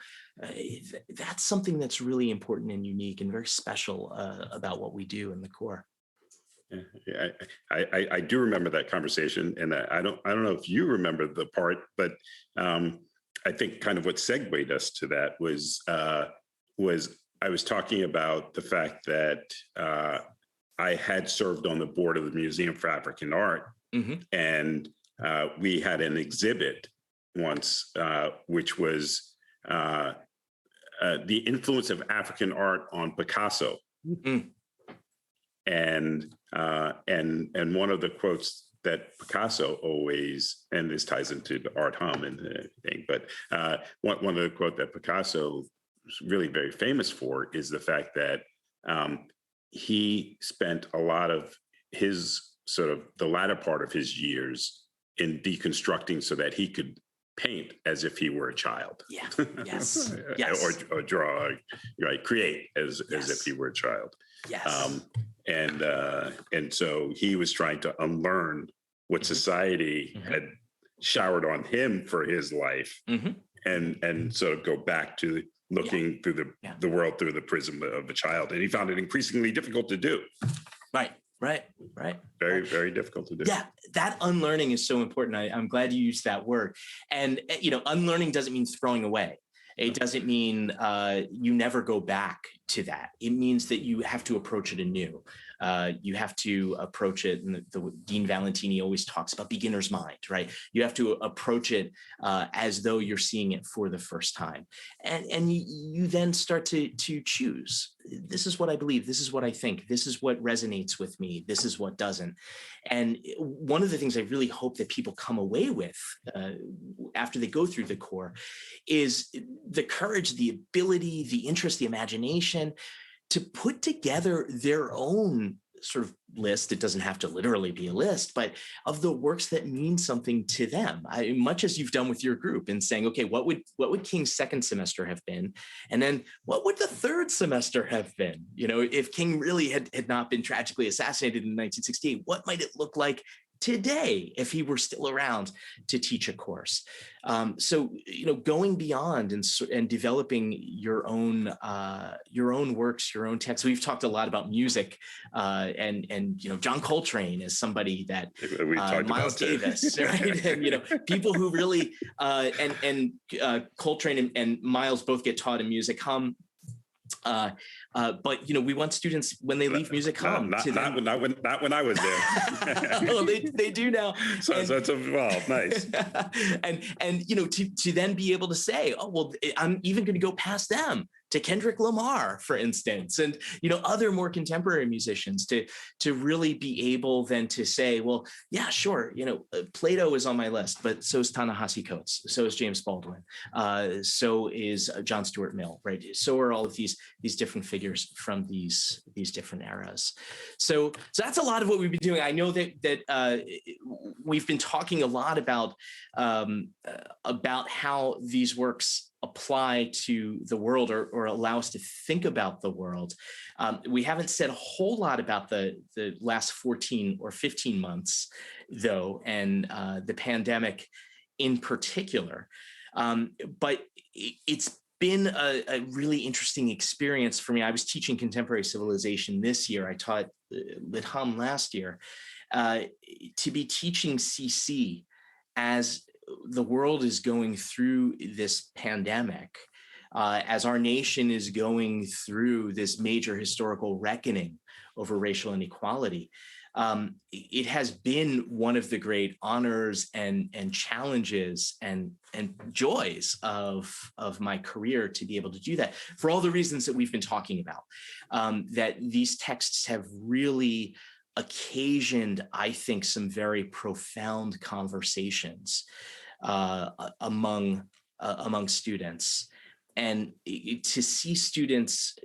That's something that's really important and unique and very special about what we do in the core. Yeah, I do remember that conversation, and I don't know if you remember the part, but I think kind of what segued us to that was I was talking about the fact that I had served on the board of the Museum for African Art, and we had an exhibit once, which was the influence of African art on Picasso. And one of the quotes that Picasso always, and this ties into the art hum and everything, but one of the quotes that Picasso is really very famous for is the fact that he spent a lot of his sort of the latter part of his years in deconstructing so that he could paint as if he were a child. Yeah. Yes. Yes. or draw, right? Create as if he were a child. Yes. And so he was trying to unlearn what society had showered on him for his life, and sort of go back to looking through the world through the prism of a child. And he found it increasingly difficult to do. Right. Very, very difficult to do. Yeah, that unlearning is so important. I'm glad you used that word. And, unlearning doesn't mean throwing away. It doesn't mean you never go back to that. It means that you have to approach it anew. You have to approach it, and Dean Valentini always talks about beginner's mind, right? You have to approach it as though you're seeing it for the first time. And you then start to choose. This is what I believe. This is what I think. This is what resonates with me. This is what doesn't. And one of the things I really hope that people come away with after they go through the core is the courage, the ability, the interest, the imagination to put together their own sort of list. It doesn't have to literally be a list, but of the works that mean something to them, much as you've done with your group in saying, okay, what would King's second semester have been? And then what would the third semester have been? You know, if King really had not been tragically assassinated in 1968, what might it look like today if he were still around to teach a course? So, you know, going beyond and developing your own works, your own texts. We've talked a lot about music, and you know, John Coltrane is somebody that Miles Davis, right? And you know, people who really Coltrane and Miles both get taught in music hum. But you know, we want students when they leave music hum. Not when I was there. Well, they do now. So it's nice. and you know, to then be able to say, oh well, I'm even going to go past them to Kendrick Lamar, for instance, and you know, other more contemporary musicians to really be able then to say, well, yeah, sure, you know, Plato is on my list, but so is Ta-Nehisi Coates, so is James Baldwin, so is John Stuart Mill, right? So are all of these different figures from these different eras. So that's a lot of what we've been doing. I know that we've been talking a lot about how these works apply to the world or allow us to think about the world. We haven't said a whole lot about the last 14 or 15 months, though, and the pandemic in particular. But it's been a really interesting experience for me. I was teaching contemporary civilization this year. I taught Lit Hum last year. To be teaching CC as the world is going through this pandemic, as our nation is going through this major historical reckoning over racial inequality, it has been one of the great honors and challenges and joys of my career to be able to do that for all the reasons that we've been talking about. That these texts have really occasioned, I think, some very profound conversations among students, and to see students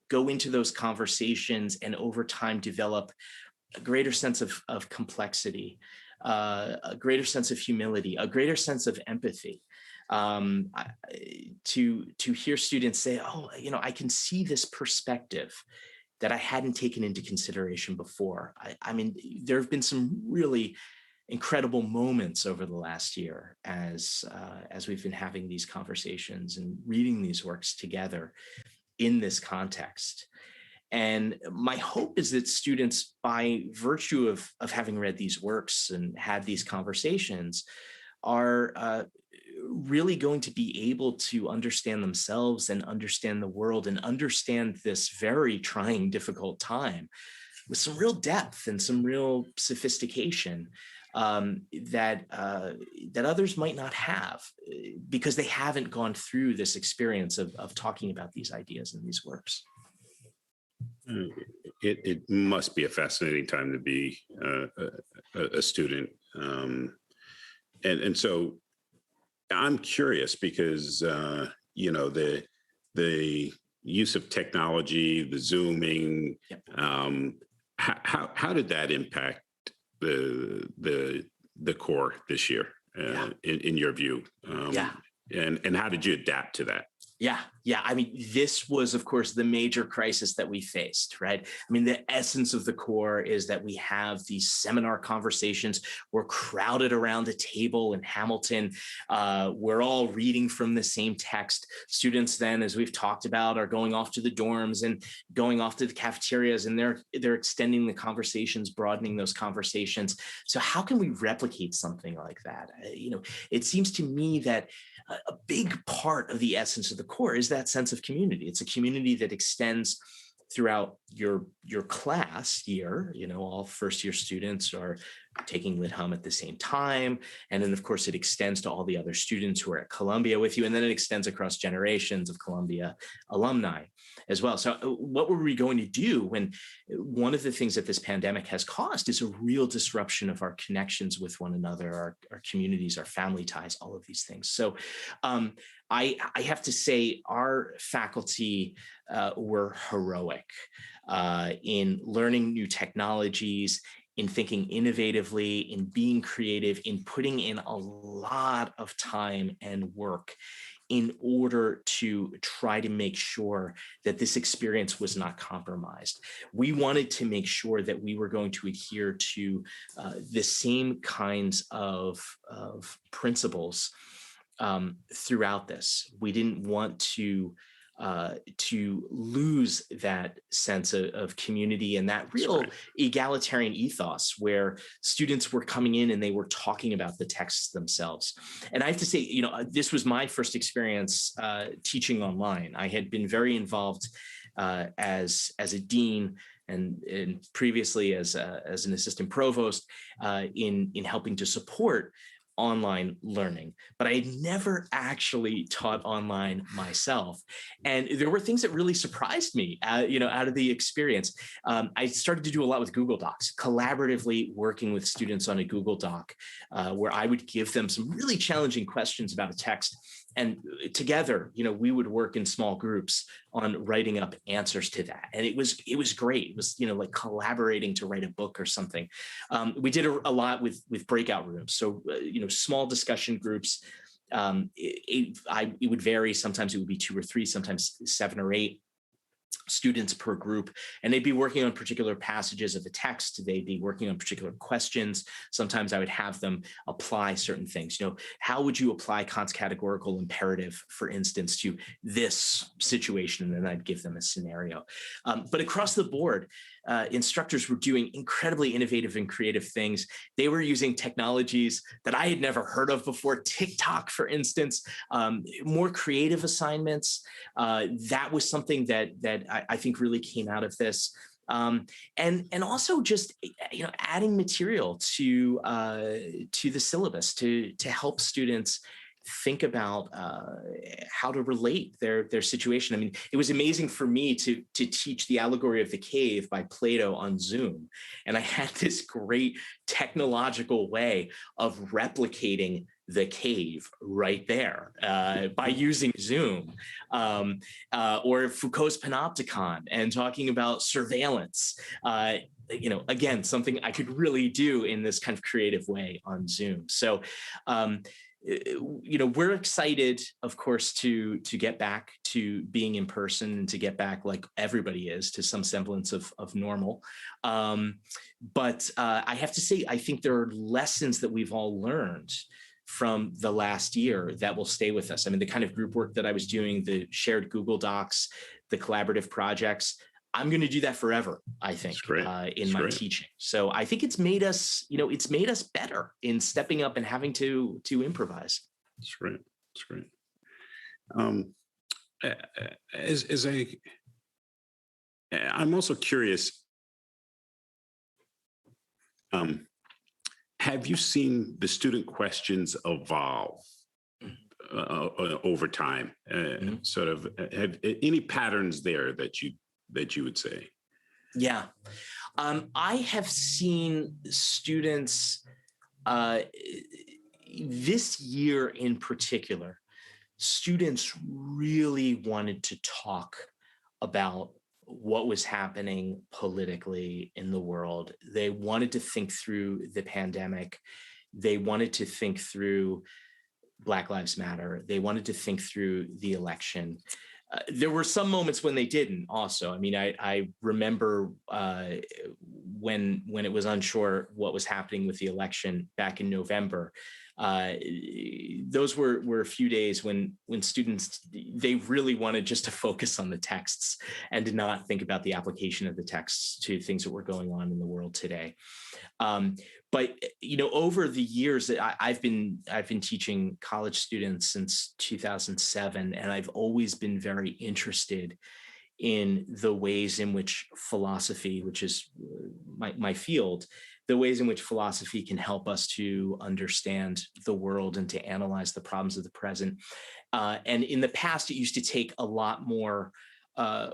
go into those conversations and over time develop a greater sense of complexity, a greater sense of humility, a greater sense of empathy. To hear students say, oh, you know, I can see this perspective that I hadn't taken into consideration before. I mean, there have been some really incredible moments over the last year as we've been having these conversations and reading these works together in this context. And my hope is that students, by virtue of having read these works and had these conversations, are really going to be able to understand themselves and understand the world and understand this very trying, difficult time with some real depth and some real sophistication that others might not have, because they haven't gone through this experience of talking about these ideas in these works. It must be a fascinating time to be a student, and so I'm curious because you know, the use of technology, the Zooming, yep. How did that impact the core this year, in your view? And how did you adapt to that? Yeah. I mean, this was, of course, the major crisis that we faced, right? I mean, the essence of the core is that we have these seminar conversations. We're crowded around a table in Hamilton. We're all reading from the same text. Students then, as we've talked about, are going off to the dorms and going off to the cafeterias, and they're extending the conversations, broadening those conversations. So how can we replicate something like that? You know, it seems to me that a big part of the essence of the core is that sense of community. It's a community that extends throughout your class year. You know, all first year students are taking Lit Hum at the same time. And then of course it extends to all the other students who are at Columbia with you. And then it extends across generations of Columbia alumni as well. So what were we going to do when one of the things that this pandemic has caused is a real disruption of our connections with one another, our communities, our family ties, all of these things. So I have to say our faculty were heroic in learning new technologies, in thinking innovatively, in being creative, in putting in a lot of time and work in order to try to make sure that this experience was not compromised. We wanted to make sure that we were going to adhere to the same kinds of principles throughout this. We didn't want to lose that sense of community and that real egalitarian ethos where students were coming in and they were talking about the texts themselves. And I have to say, you know, this was my first experience teaching online. I had been very involved as a dean and previously as an assistant provost in helping to support online learning, but I had never actually taught online myself. And there were things that really surprised me, you know, out of the experience. I started to do a lot with Google Docs, collaboratively working with students on a Google Doc, where I would give them some really challenging questions about a text. And together, you know, we would work in small groups on writing up answers to that. And it was great. It was, you know, like collaborating to write a book or something. We did a lot with breakout rooms. So, you know, small discussion groups. It would vary. Sometimes it would be 2 or 3, sometimes 7 or 8 students per group, and they'd be working on particular passages of the text. They'd be working on particular questions. Sometimes I would have them apply certain things. You know, how would you apply Kant's categorical imperative, for instance, to this situation? And then I'd give them a scenario. But across the board, instructors were doing incredibly innovative and creative things. They were using technologies that I had never heard of before, TikTok, for instance, more creative assignments. That was something that I think really came out of this. And also just, you know, adding material to the syllabus to help students think about how to relate their situation. I mean, it was amazing for me to teach The Allegory of the Cave by Plato on Zoom. And I had this great technological way of replicating the cave right there by using Zoom, or Foucault's Panopticon and talking about surveillance. You know, again, something I could really do in this kind of creative way on Zoom. So, you know, we're excited, of course, to get back to being in person and to get back, like everybody is, to some semblance of normal. But I have to say, I think there are lessons that we've all learned from the last year that will stay with us. I mean, the kind of group work that I was doing, the shared Google Docs, the collaborative projects, I'm going to do that forever, I think, in my teaching. So I think it's made us, you know, it's made us better in stepping up and having to improvise. That's great. That's great. I'm also curious, have you seen the student questions evolve over time? Sort of, have any patterns there that you would say? Yeah, I have seen students this year in particular. Students really wanted to talk about what was happening politically in the world. They wanted to think through the pandemic. They wanted to think through Black Lives Matter. They wanted to think through the election. There were some moments when they didn't also. I mean, I remember when it was unsure what was happening with the election back in November. Those were a few days when students, they really wanted just to focus on the texts and to not think about the application of the texts to things that were going on in the world today. But you know, over the years that I've been teaching college students since 2007, and I've always been very interested in the ways in which philosophy, which is my field, the ways in which philosophy can help us to understand the world and to analyze the problems of the present. And in the past, it used to take a lot more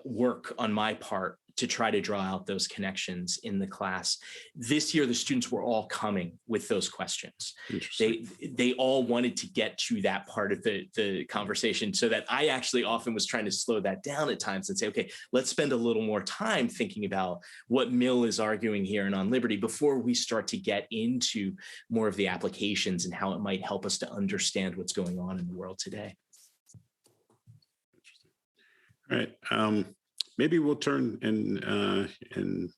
work on my part to try to draw out those connections in the class. This year, the students were all coming with those questions. They all wanted to get to that part of the conversation, so that I actually often was trying to slow that down at times and say, okay, let's spend a little more time thinking about what Mill is arguing here and on liberty before we start to get into more of the applications and how it might help us to understand what's going on in the world today. All right. Maybe we'll turn and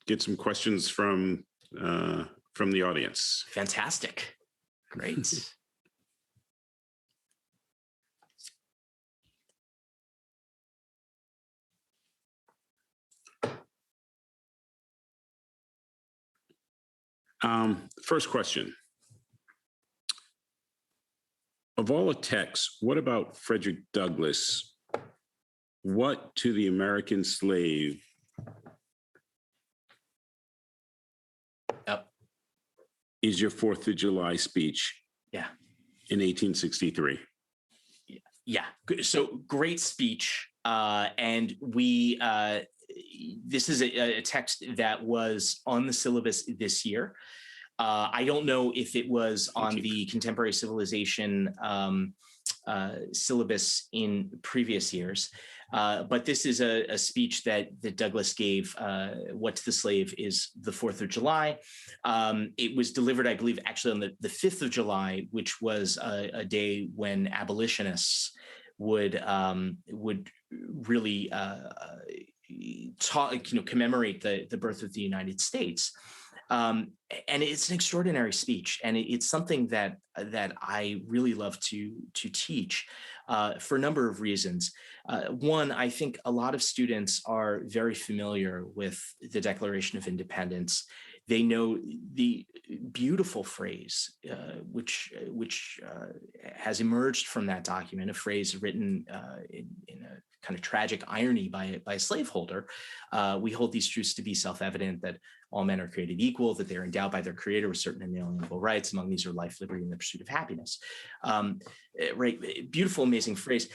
get some questions from the audience. Fantastic. Great. First question. Of all the texts, what about Frederick Douglass? What to the American slave is your 4th of July speech in 1863? Yeah, so great speech. And this is a text that was on the syllabus this year. I don't know if it was on the contemporary civilization syllabus in previous years. But this is a speech that Douglass gave. What to the slave is the 4th of July. It was delivered, I believe, actually on the 5th of July, which was a day when abolitionists would really commemorate the birth of the United States. And it's an extraordinary speech, and it's something that I really love to teach for a number of reasons. One, I think a lot of students are very familiar with the Declaration of Independence. They know the beautiful phrase which has emerged from that document, a phrase written in a kind of tragic irony by a slaveholder. We hold these truths to be self-evident, that all men are created equal, that they're endowed by their creator with certain inalienable rights. Among these are life, liberty, and the pursuit of happiness. Right, beautiful, amazing phrase.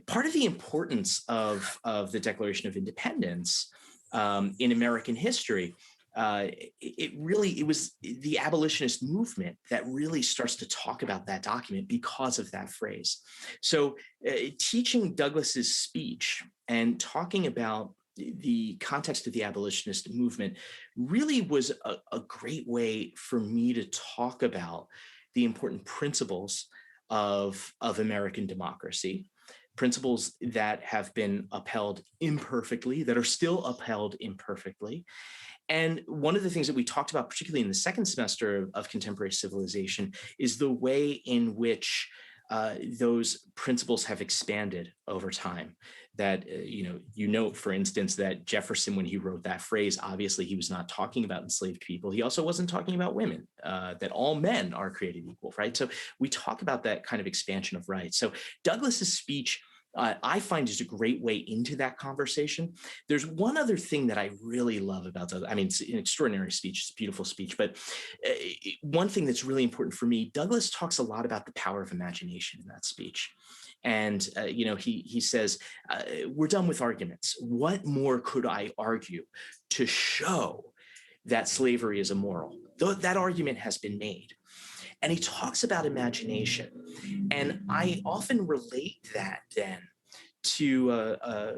Part of the importance of the Declaration of Independence in American history, it was the abolitionist movement that really starts to talk about that document because of that phrase. So teaching Douglass's speech and talking about the context of the abolitionist movement really was a great way for me to talk about the important principles of American democracy, principles that have been upheld imperfectly, that are still upheld imperfectly. And one of the things that we talked about, particularly in the second semester of contemporary civilization, is the way in which those principles have expanded over time. That, you note, for instance, that Jefferson, when he wrote that phrase, obviously he was not talking about enslaved people. He also wasn't talking about women, that all men are created equal, right? So we talk about that kind of expansion of rights. So Douglass's speech, I find, is a great way into that conversation. There's one other thing that I really love about Douglass. I mean, it's an extraordinary speech, it's a beautiful speech, but one thing that's really important for me, Douglass talks a lot about the power of imagination in that speech. And, he says, we're done with arguments. What more could I argue to show that slavery is immoral? That argument has been made. And he talks about imagination. And I often relate that then to a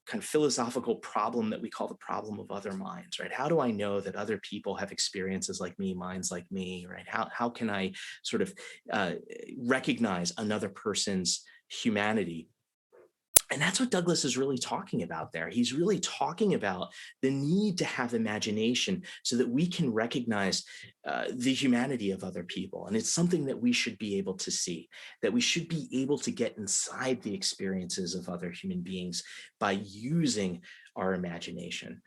kind of philosophical problem that we call the problem of other minds, right? How do I know that other people have experiences like me, minds like me, right? How can I sort of recognize another person's humanity? And that's what Douglass is really talking about there. He's really talking about the need to have imagination so that we can recognize the humanity of other people. And it's something that we should be able to see, that we should be able to get inside the experiences of other human beings by using our imagination.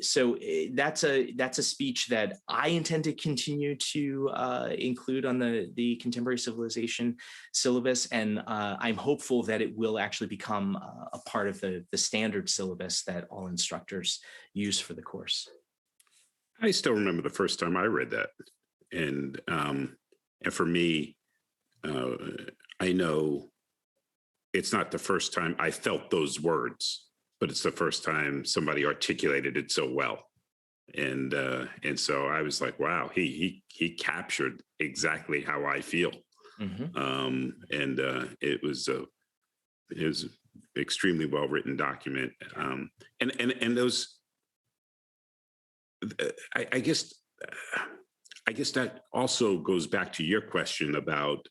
So that's a speech that I intend to continue to include on the contemporary civilization syllabus, and I'm hopeful that it will actually become a part of the standard syllabus that all instructors use for the course. I still remember the first time I read that, and for me, uh, I know it's not the first time I felt those words, but it's the first time somebody articulated it so well. And so I was like, wow, he captured exactly how I feel. Mhm. And it was extremely well written document. And those, I guess that also goes back to your question about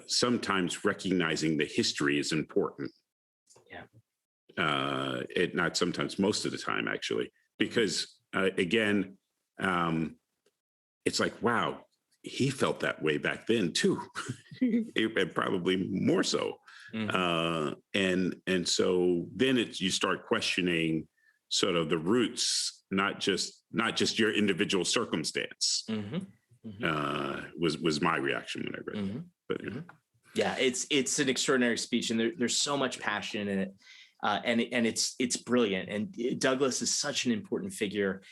sometimes recognizing the history is important. Yeah. It not sometimes, most of the time, actually, because again, it's like, wow, he felt that way back then too, and probably more so. Mhm. And so then you start questioning sort of the roots, not just your individual circumstance. Mhm. Mhm. Was my reaction when I read that. Mhm. But yeah. Mhm. Yeah, it's an extraordinary speech, and there's so much passion in it, and it's brilliant. And Douglas is such an important figure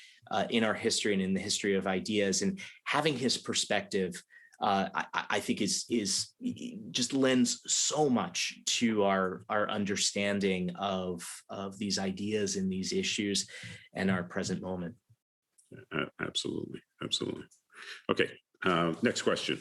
in our history and in the history of ideas. And having his perspective, I think is just lends so much to our understanding of these ideas and these issues and our present moment. Absolutely, absolutely. Okay, next question.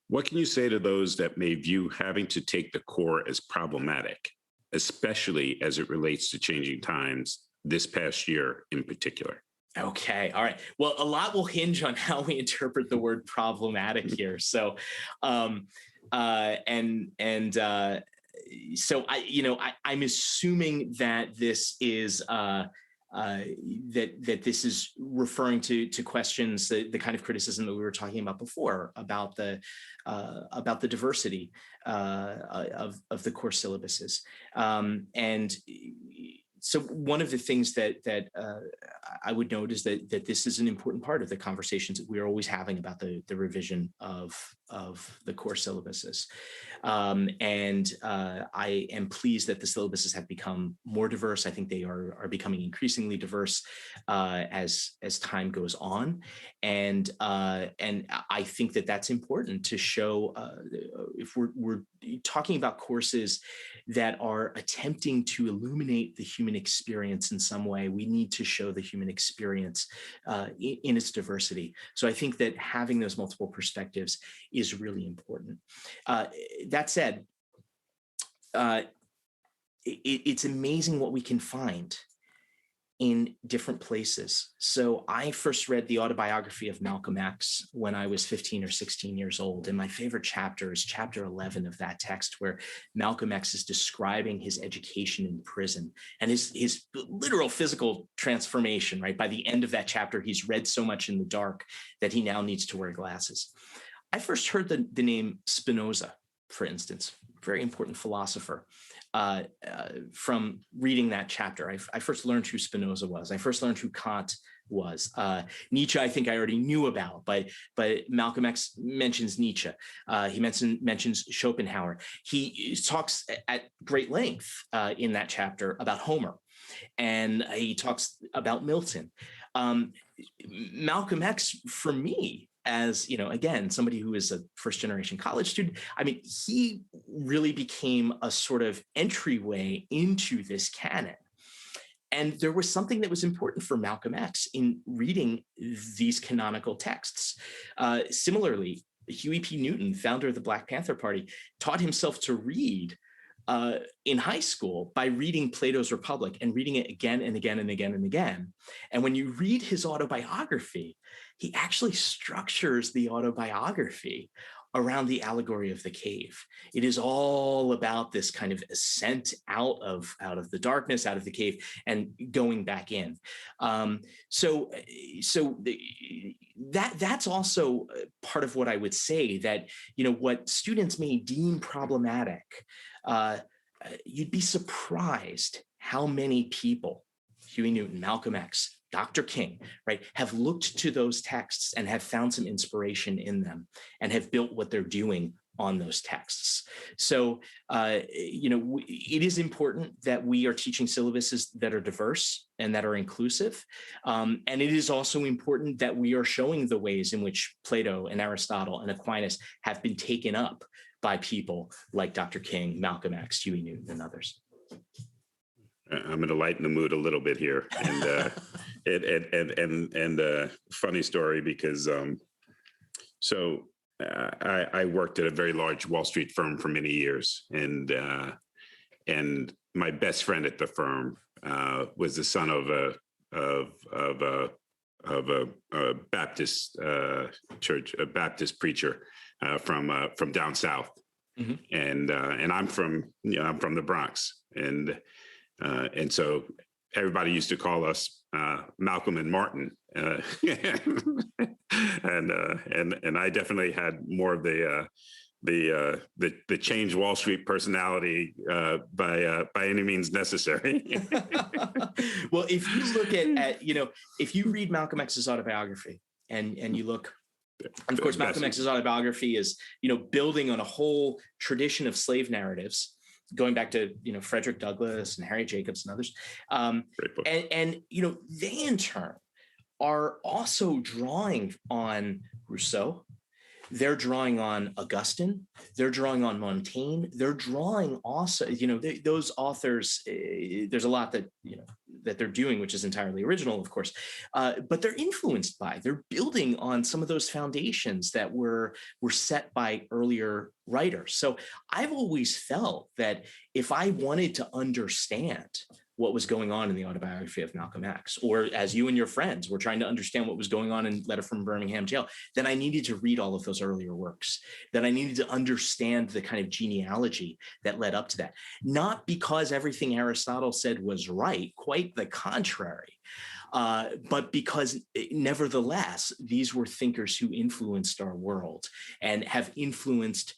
What can you say to those that may view having to take the core as problematic, especially as it relates to changing times this past year in particular? Okay. All right. Well, a lot will hinge on how we interpret the word problematic here. So, um, and so I'm assuming that this is that this is referring to questions, the kind of criticism that we were talking about before about the diversity of the course syllabuses, and so one of the things that I would note is that this is an important part of the conversations that we're always having about the revision of the core syllabuses. And I am pleased that the syllabuses have become more diverse. I think they are becoming increasingly diverse as time goes on, and I think that that's important to show if we're talking about courses that are attempting to illuminate the human experience in some way. We need to show the human experience in its diversity. So I think that having those multiple perspectives is really important. That said, it's amazing what we can find in different places. So I first read the autobiography of Malcolm X when I was 15 or 16 years old. And my favorite chapter is chapter 11 of that text, where Malcolm X is describing his education in prison and his literal physical transformation, right? By the end of that chapter, he's read so much in the dark that he now needs to wear glasses. I first heard the name Spinoza, for instance, very important philosopher, from reading that chapter. I first learned who Spinoza was. I first learned who Kant was. Nietzsche, I think I already knew about, but Malcolm X mentions Nietzsche. He mentions Schopenhauer. He talks at great length in that chapter about Homer, and he talks about Milton. Malcolm X, for me, as again, somebody who is a first generation college student, I mean, he really became a sort of entryway into this canon. And there was something that was important for Malcolm X in reading these canonical texts. Similarly, Huey P. Newton, founder of the Black Panther Party, taught himself to read in high school by reading Plato's Republic and reading it again and again and again and again. And when you read his autobiography, he actually structures the autobiography around the allegory of the cave. It is all about this kind of ascent out of the darkness, out of the cave, and going back in. That's also part of what I would say, that what students may deem problematic, you'd be surprised how many people, Huey Newton, Malcolm X, Dr. King, right, have looked to those texts and have found some inspiration in them and have built what they're doing on those texts. So, it is important that we are teaching syllabuses that are diverse and that are inclusive. And it is also important that we are showing the ways in which Plato and Aristotle and Aquinas have been taken up by people like Dr. King, Malcolm X, Huey Newton, and others. I'm going to lighten the mood a little bit here, and funny story because I worked at a very large Wall Street firm for many years, and my best friend at the firm was the son of a Baptist church, a Baptist preacher from down south, mm-hmm. and I'm from the Bronx, and so everybody used to call us Malcolm and Martin, and I definitely had more of the change Wall Street personality by any means necessary. Well, if you look at if you read Malcolm X's autobiography and you look. And of course, Malcolm X's autobiography is, building on a whole tradition of slave narratives, going back to, Frederick Douglass and Harry Jacobs and others. And they in turn are also drawing on Rousseau. They're drawing on Augustine. They're drawing on Montaigne. They're drawing also, those authors, there's a lot that, that they're doing, which is entirely original, of course, but they're influenced by, they're building on some of those foundations that were set by earlier writers. So I've always felt that if I wanted to understand what was going on in the autobiography of Malcolm X, or as you and your friends were trying to understand what was going on in Letter from Birmingham Jail, then I needed to read all of those earlier works, that I needed to understand the kind of genealogy that led up to that. Not because everything Aristotle said was right, quite the contrary, but because nevertheless, these were thinkers who influenced our world and have influenced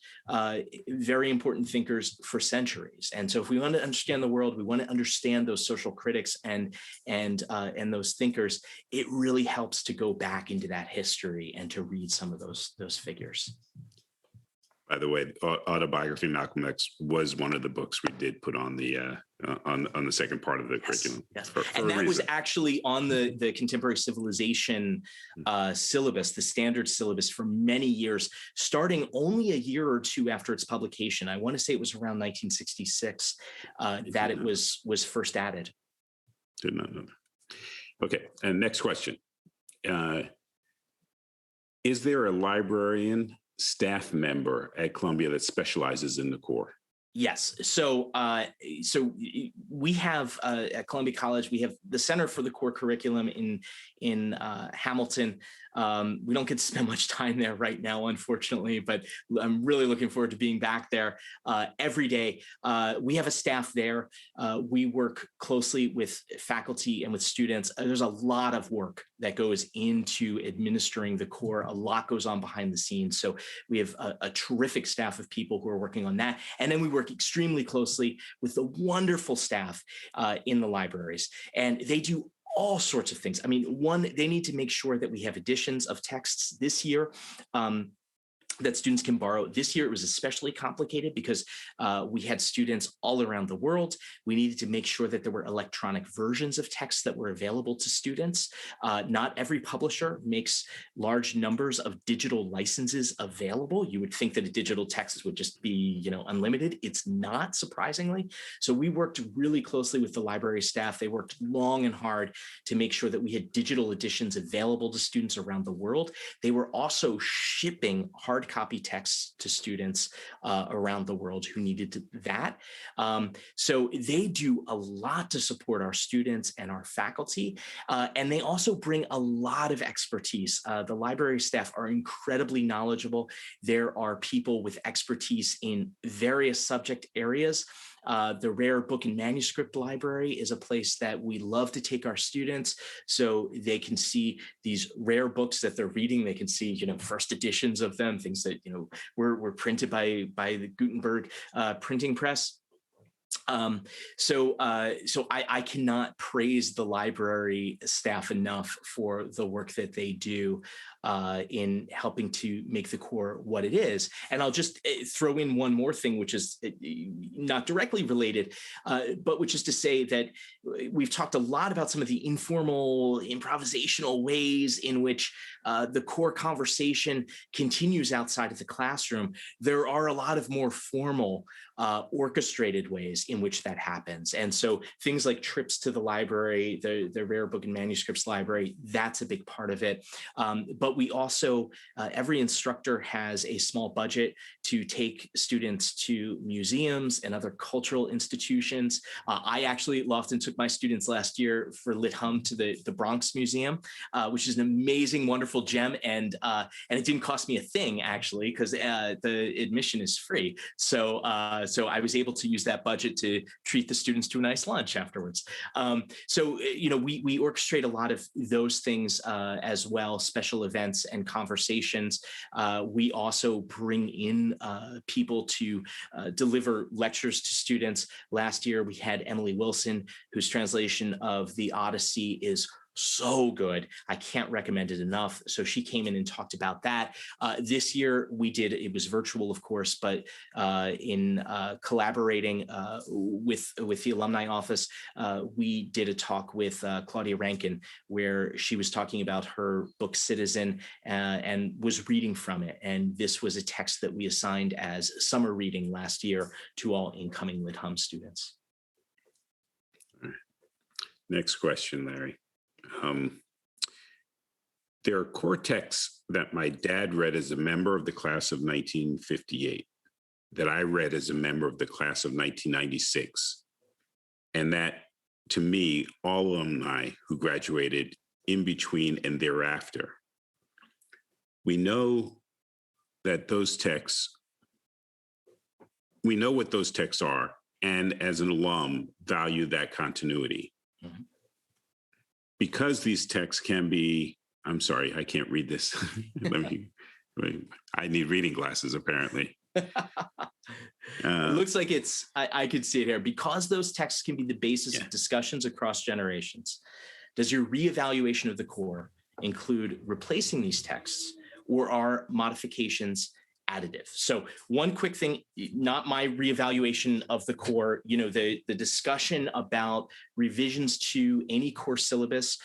very important thinkers for centuries. And so if we want to understand the world, we want to understand those social critics and those thinkers, it really helps to go back into that history and to read some of those figures. By the way, Autobiography of Malcolm X was one of the books we did put on the second part of the curriculum. Yes. And that was actually on the contemporary civilization syllabus, the standard syllabus for many years, starting only a year or two after its publication. I want to say it was around 1966 that it was first added. Did not know that. Okay, and next question. Is there a librarian staff member at Columbia that specializes in the core? Yes. So we have at Columbia College, we have the Center for the Core Curriculum in Hamilton. We don't get to spend much time there right now, unfortunately, but I'm really looking forward to being back there every day. We have a staff there. We work closely with faculty and with students. There's a lot of work that goes into administering the core. A lot goes on behind the scenes. So we have a terrific staff of people who are working on that. And then we work extremely closely with the wonderful staff in the libraries. And they do all sorts of things. I mean, one, they need to make sure that we have editions of texts this year that students can borrow. This year, it was especially complicated because we had students all around the world. We needed to make sure that there were electronic versions of texts that were available to students. Not every publisher makes large numbers of digital licenses available. You would think that a digital text would just be, unlimited. It's not, surprisingly. So we worked really closely with the library staff. They worked long and hard to make sure that we had digital editions available to students around the world. They were also shipping hard copy texts to students around the world who needed that. So they do a lot to support our students and our faculty. And they also bring a lot of expertise. The library staff are incredibly knowledgeable. There are people with expertise in various subject areas. The Rare Book and Manuscript Library is a place that we love to take our students so they can see these rare books that they're reading. They can see, first editions of them, things that, were printed by the Gutenberg printing press. So I cannot praise the library staff enough for the work that they do in helping to make the core what it is. And I'll just throw in one more thing, which is not directly related, but which is to say that we've talked a lot about some of the informal, improvisational ways in which the core conversation continues outside of the classroom. There are a lot of more formal, orchestrated ways in which that happens. And so things like trips to the library, the Rare Book and Manuscripts Library, that's a big part of it. But we also, every instructor has a small budget to take students to museums and other cultural institutions. I actually, Lofton, took my students last year for Lit Hum to the Bronx Museum, which is an amazing, wonderful gem. And it didn't cost me a thing, actually, because the admission is free. So I was able to use that budget to treat the students to a nice lunch afterwards. We orchestrate a lot of those things as well, special events and conversations. We also bring in people to deliver lectures to students. Last year, we had Emily Wilson, whose translation of the Odyssey is so good. I can't recommend it enough. So she came in and talked about that. This year we did, it was virtual, of course, but in collaborating with the alumni office, we did a talk with Claudia Rankin, where she was talking about her book Citizen and was reading from it. And this was a text that we assigned as summer reading last year to all incoming Lit Hum students. Next question, Larry. There are core texts that my dad read as a member of the class of 1958, that I read as a member of the class of 1996, and that, to me, all alumni who graduated in between and thereafter. We know that those texts, we know what those texts are, and as an alum, value that continuity. Mm-hmm. Because these texts can be, I'm sorry, I can't read this. I need reading glasses, apparently. It looks like I could see it here. Because those texts can be the basis of discussions across generations, does your reevaluation of the core include replacing these texts, or are modifications additive? So one quick thing, not my reevaluation of the core, the discussion about revisions to any core syllabus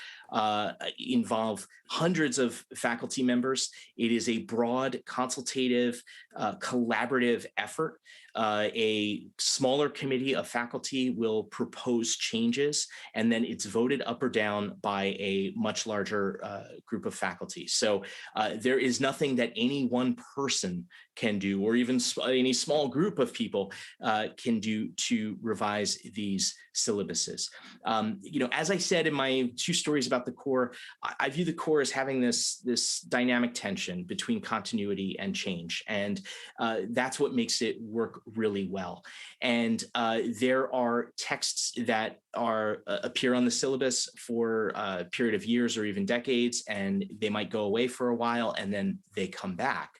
involve hundreds of faculty members. It is a broad, consultative, collaborative effort. A smaller committee of faculty will propose changes, and then it's voted up or down by a much larger group of faculty. So there is nothing that any one person can do, or even any small group of people can do to revise these syllabuses. As I said in my 2 stories about the core, I view the core as having this dynamic tension between continuity and change, and that's what makes it work really well. And there are texts that appear on the syllabus for a period of years or even decades, and they might go away for a while and then they come back.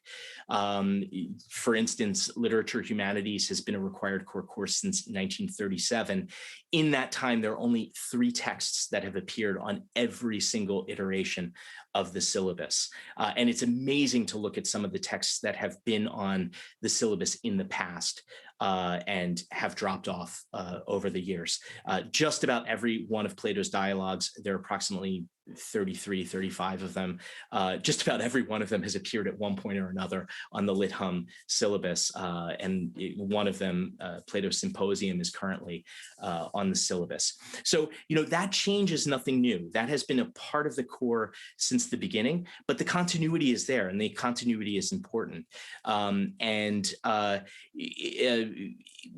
For instance, Literature Humanities has been a required core course since 1937. In that time, there are only 3 texts that have appeared on every single iteration of the syllabus. And it's amazing to look at some of the texts that have been on the syllabus in the past and have dropped off over the years. Just about every one of Plato's dialogues, there are approximately 33, 35 of them. Just about every one of them has appeared at one point or another on the Lit Hum syllabus. And one of them, Plato's Symposium, is currently on the syllabus. So, that change is nothing new. That has been a part of the core since the beginning, but the continuity is there, and the continuity is important.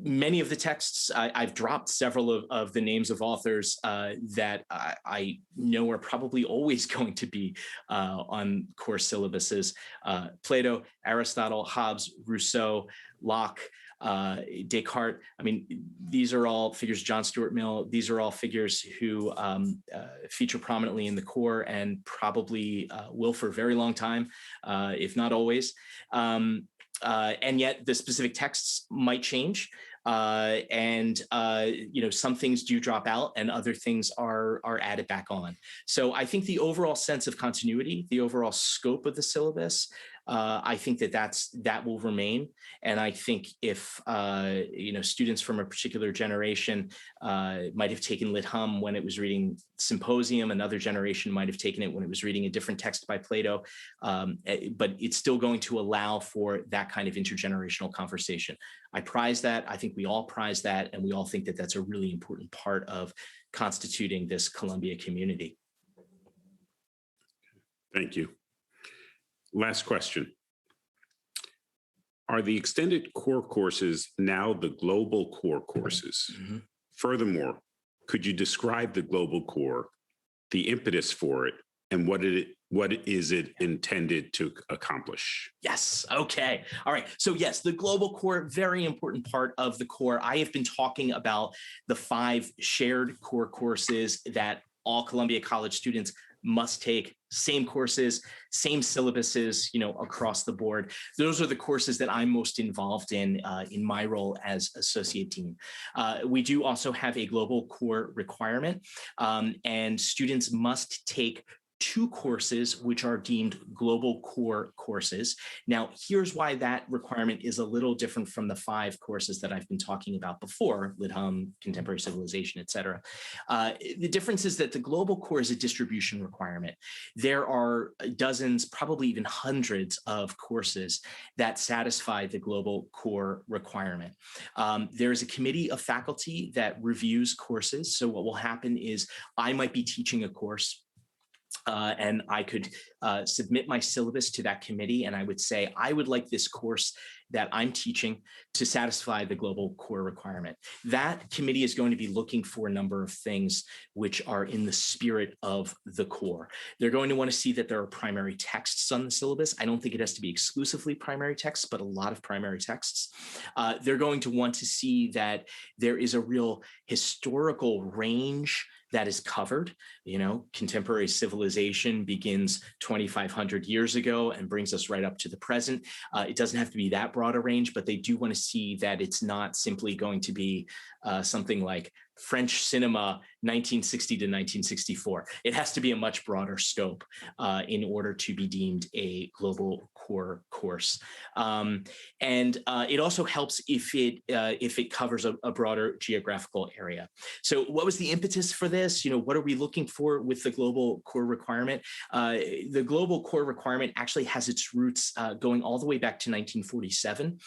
Many of the texts, I've dropped several of the names of authors that I know are probably always going to be on core syllabuses. Plato, Aristotle, Hobbes, Rousseau, Locke, Descartes. I mean, these are all figures, John Stuart Mill, these are all figures who feature prominently in the core and probably will for a very long time, if not always. And yet the specific texts might change. some things do drop out and other things are added back on. So I think the overall sense of continuity, the overall scope of the syllabus, I think that will remain. And I think if students from a particular generation might have taken Lit Hum when it was reading Symposium, another generation might have taken it when it was reading a different text by Plato, but it's still going to allow for that kind of intergenerational conversation. I prize that. I think we all prize that, and we all think that that's a really important part of constituting this Columbia community. Thank you. Last question. Are the extended core courses now the global core courses? Mm-hmm. Furthermore, could you describe the global core, the impetus for it, and what is it intended to accomplish? Yes. Okay. All right. So yes, the global core, very important part of the core. I have been talking about the 5 shared core courses that all Columbia College students must take, same courses, same syllabuses, across the board. Those are the courses that I'm most involved in my role as associate dean. We do also have a global core requirement, and students must take 2 courses which are deemed global core courses. Now, here's why that requirement is a little different from the 5 courses that I've been talking about before, Lit Hum, Contemporary Civilization, et cetera. The difference is that the global core is a distribution requirement. There are dozens, probably even hundreds of courses that satisfy the global core requirement. There is a committee of faculty that reviews courses. So what will happen is I might be teaching a course, and I could submit my syllabus to that committee, and I would say, I would like this course that I'm teaching to satisfy the global core requirement. That committee is going to be looking for a number of things which are in the spirit of the core. They're going to want to see that there are primary texts on the syllabus. I don't think it has to be exclusively primary texts, but a lot of primary texts. They're going to want to see that there is a real historical range that is covered. Contemporary civilization begins 2,500 years ago and brings us right up to the present. It doesn't have to be that broad a range, but they do want to see that it's not simply going to be something like French cinema 1960 to 1964. It has to be a much broader scope in order to be deemed a global core course. And it also helps if it covers a broader geographical area. So what was the impetus for this? What are we looking for with the global core requirement? The global core requirement actually has its roots going all the way back to 1947.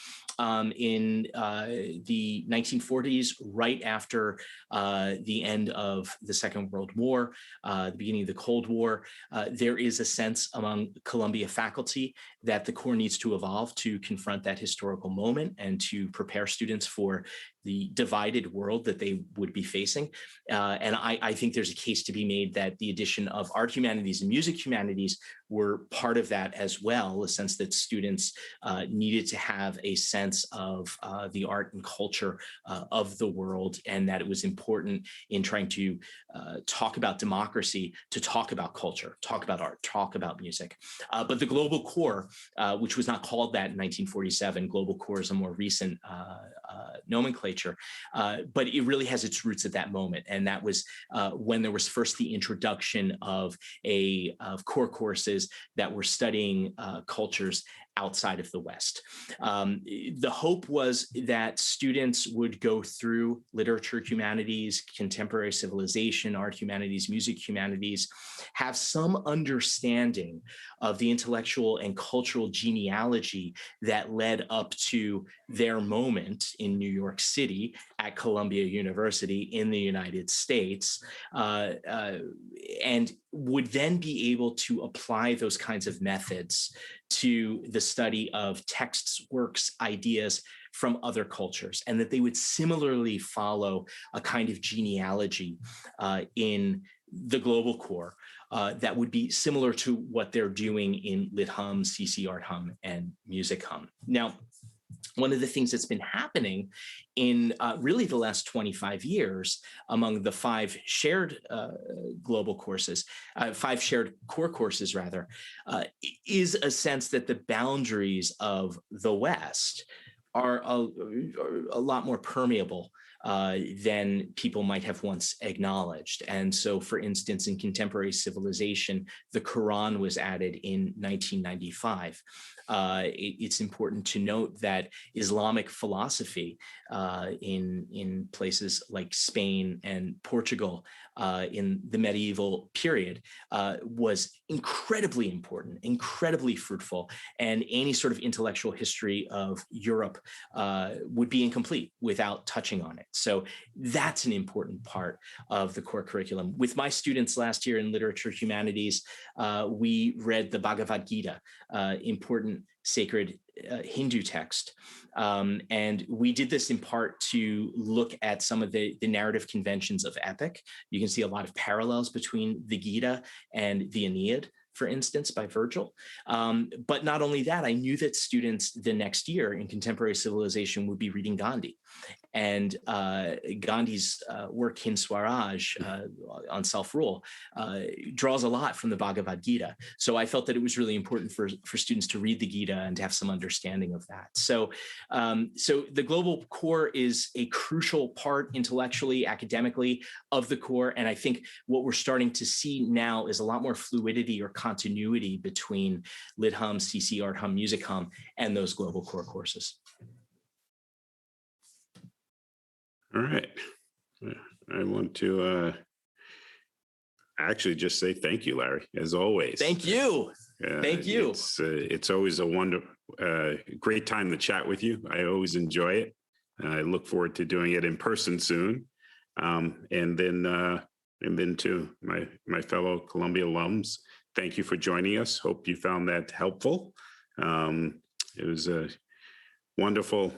In the 1940s, right after the end of the Second World War, the beginning of the Cold War, there is a sense among Columbia faculty that the core needs to evolve to confront that historical moment and to prepare students for the divided world that they would be facing. And I think there's a case to be made that the addition of art humanities and music humanities were part of that as well, a sense that students needed to have a sense of the art and culture of the world, and that it was important in trying to talk about democracy, to talk about culture, talk about art, talk about music. But the global core, which was not called that in 1947, global core is a more recent nomenclature, but it really has its roots at that moment. And that was when there was first the introduction of core courses that were studying cultures outside of the West. The hope was that students would go through literature humanities, contemporary civilization, art humanities, music humanities, have some understanding of the intellectual and cultural genealogy that led up to their moment in New York City at Columbia University in the United States, and would then be able to apply those kinds of methods to the study of texts, works, ideas from other cultures, and that they would similarly follow a kind of genealogy in the global core that would be similar to what they're doing in Lit Hum, CC Art Hum, and Music Hum. Now, one of the things that's been happening in really the last 25 years among the 5 shared global courses, 5 shared core courses rather, is a sense that the boundaries of the West are a lot more permeable than people might have once acknowledged. And so, for instance, in contemporary civilization, the Quran was added in 1995. It's important to note that Islamic philosophy in places like Spain and Portugal in the medieval period was incredibly important, incredibly fruitful, and any sort of intellectual history of Europe would be incomplete without touching on it. So that's an important part of the core curriculum. With my students last year in literature humanities, we read the Bhagavad Gita, important sacred Hindu text. And we did this in part to look at some of the narrative conventions of epic. You can see a lot of parallels between the Gita and the Aeneid, for instance, by Virgil. But not only that, I knew that students the next year in contemporary civilization would be reading Gandhi. And Gandhi's work, Hind Swaraj, on self-rule, draws a lot from the Bhagavad Gita. So I felt that it was really important for students to read the Gita and to have some understanding of that. So, so the global core is a crucial part intellectually, academically of the core. And I think what we're starting to see now is a lot more fluidity or continuity between Lit Hum, CC, Art Hum, Music Hum, and those global core courses. All right. I want to actually just say thank you, Larry, as always. Thank you. Thank you. It's always a great time to chat with you. I always enjoy it. I look forward to doing it in person soon. And then to my fellow Columbia alums, thank you for joining us. Hope you found that helpful. It was a wonderful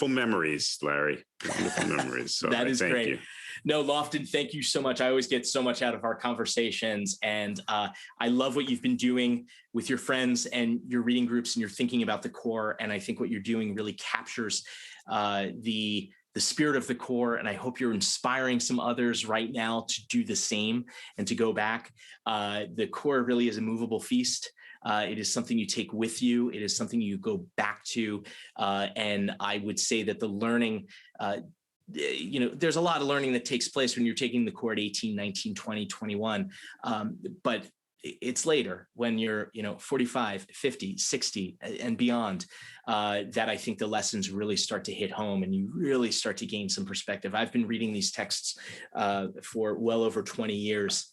memories, Larry. Wonderful memories. So that is great. You. No, Lofton, thank you so much. I always get so much out of our conversations, and I love what you've been doing with your friends and your reading groups, and you're thinking about the core. And I think what you're doing really captures the spirit of the core. And I hope you're inspiring some others right now to do the same and to go back. The core really is a movable feast. It is something you take with you. It is something you go back to. And I would say that the learning, there's a lot of learning that takes place when you're taking the core at 18, 19, 20, 21. But it's later when you're, 45, 50, 60 and beyond, that I think the lessons really start to hit home and you really start to gain some perspective. I've been reading these texts for well over 20 years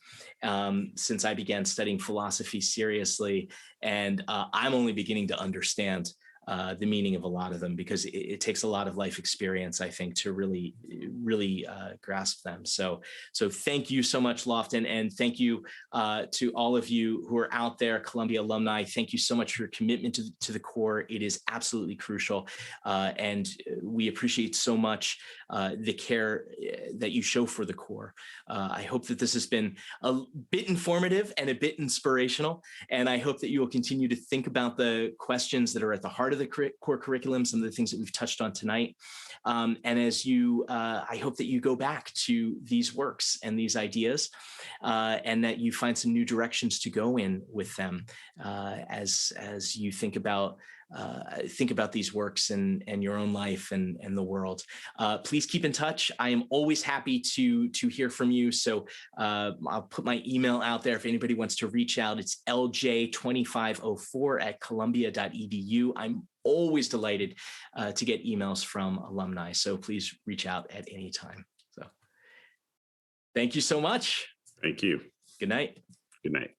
since I began studying philosophy seriously. And I'm only beginning to understand the meaning of a lot of them, because it takes a lot of life experience, I think, to really grasp them. So thank you so much, Lofton, and thank you to all of you who are out there, Columbia alumni. Thank you so much for your commitment to the core. It is absolutely crucial, and we appreciate so much the care that you show for the core. I hope that this has been a bit informative and a bit inspirational, and I hope that you will continue to think about the questions that are at the heart of the core curriculum, some of the things that we've touched on tonight. And as you, I hope that you go back to these works and these ideas, and that you find some new directions to go in with them as you think about these works and your own life and the world. Please keep in touch. I am always happy to hear from you. So I'll put my email out there if anybody wants to reach out. It's lj2504@columbia.edu. I'm always delighted to get emails from alumni. So please reach out at any time. So thank you so much. Thank you. Good night. Good night.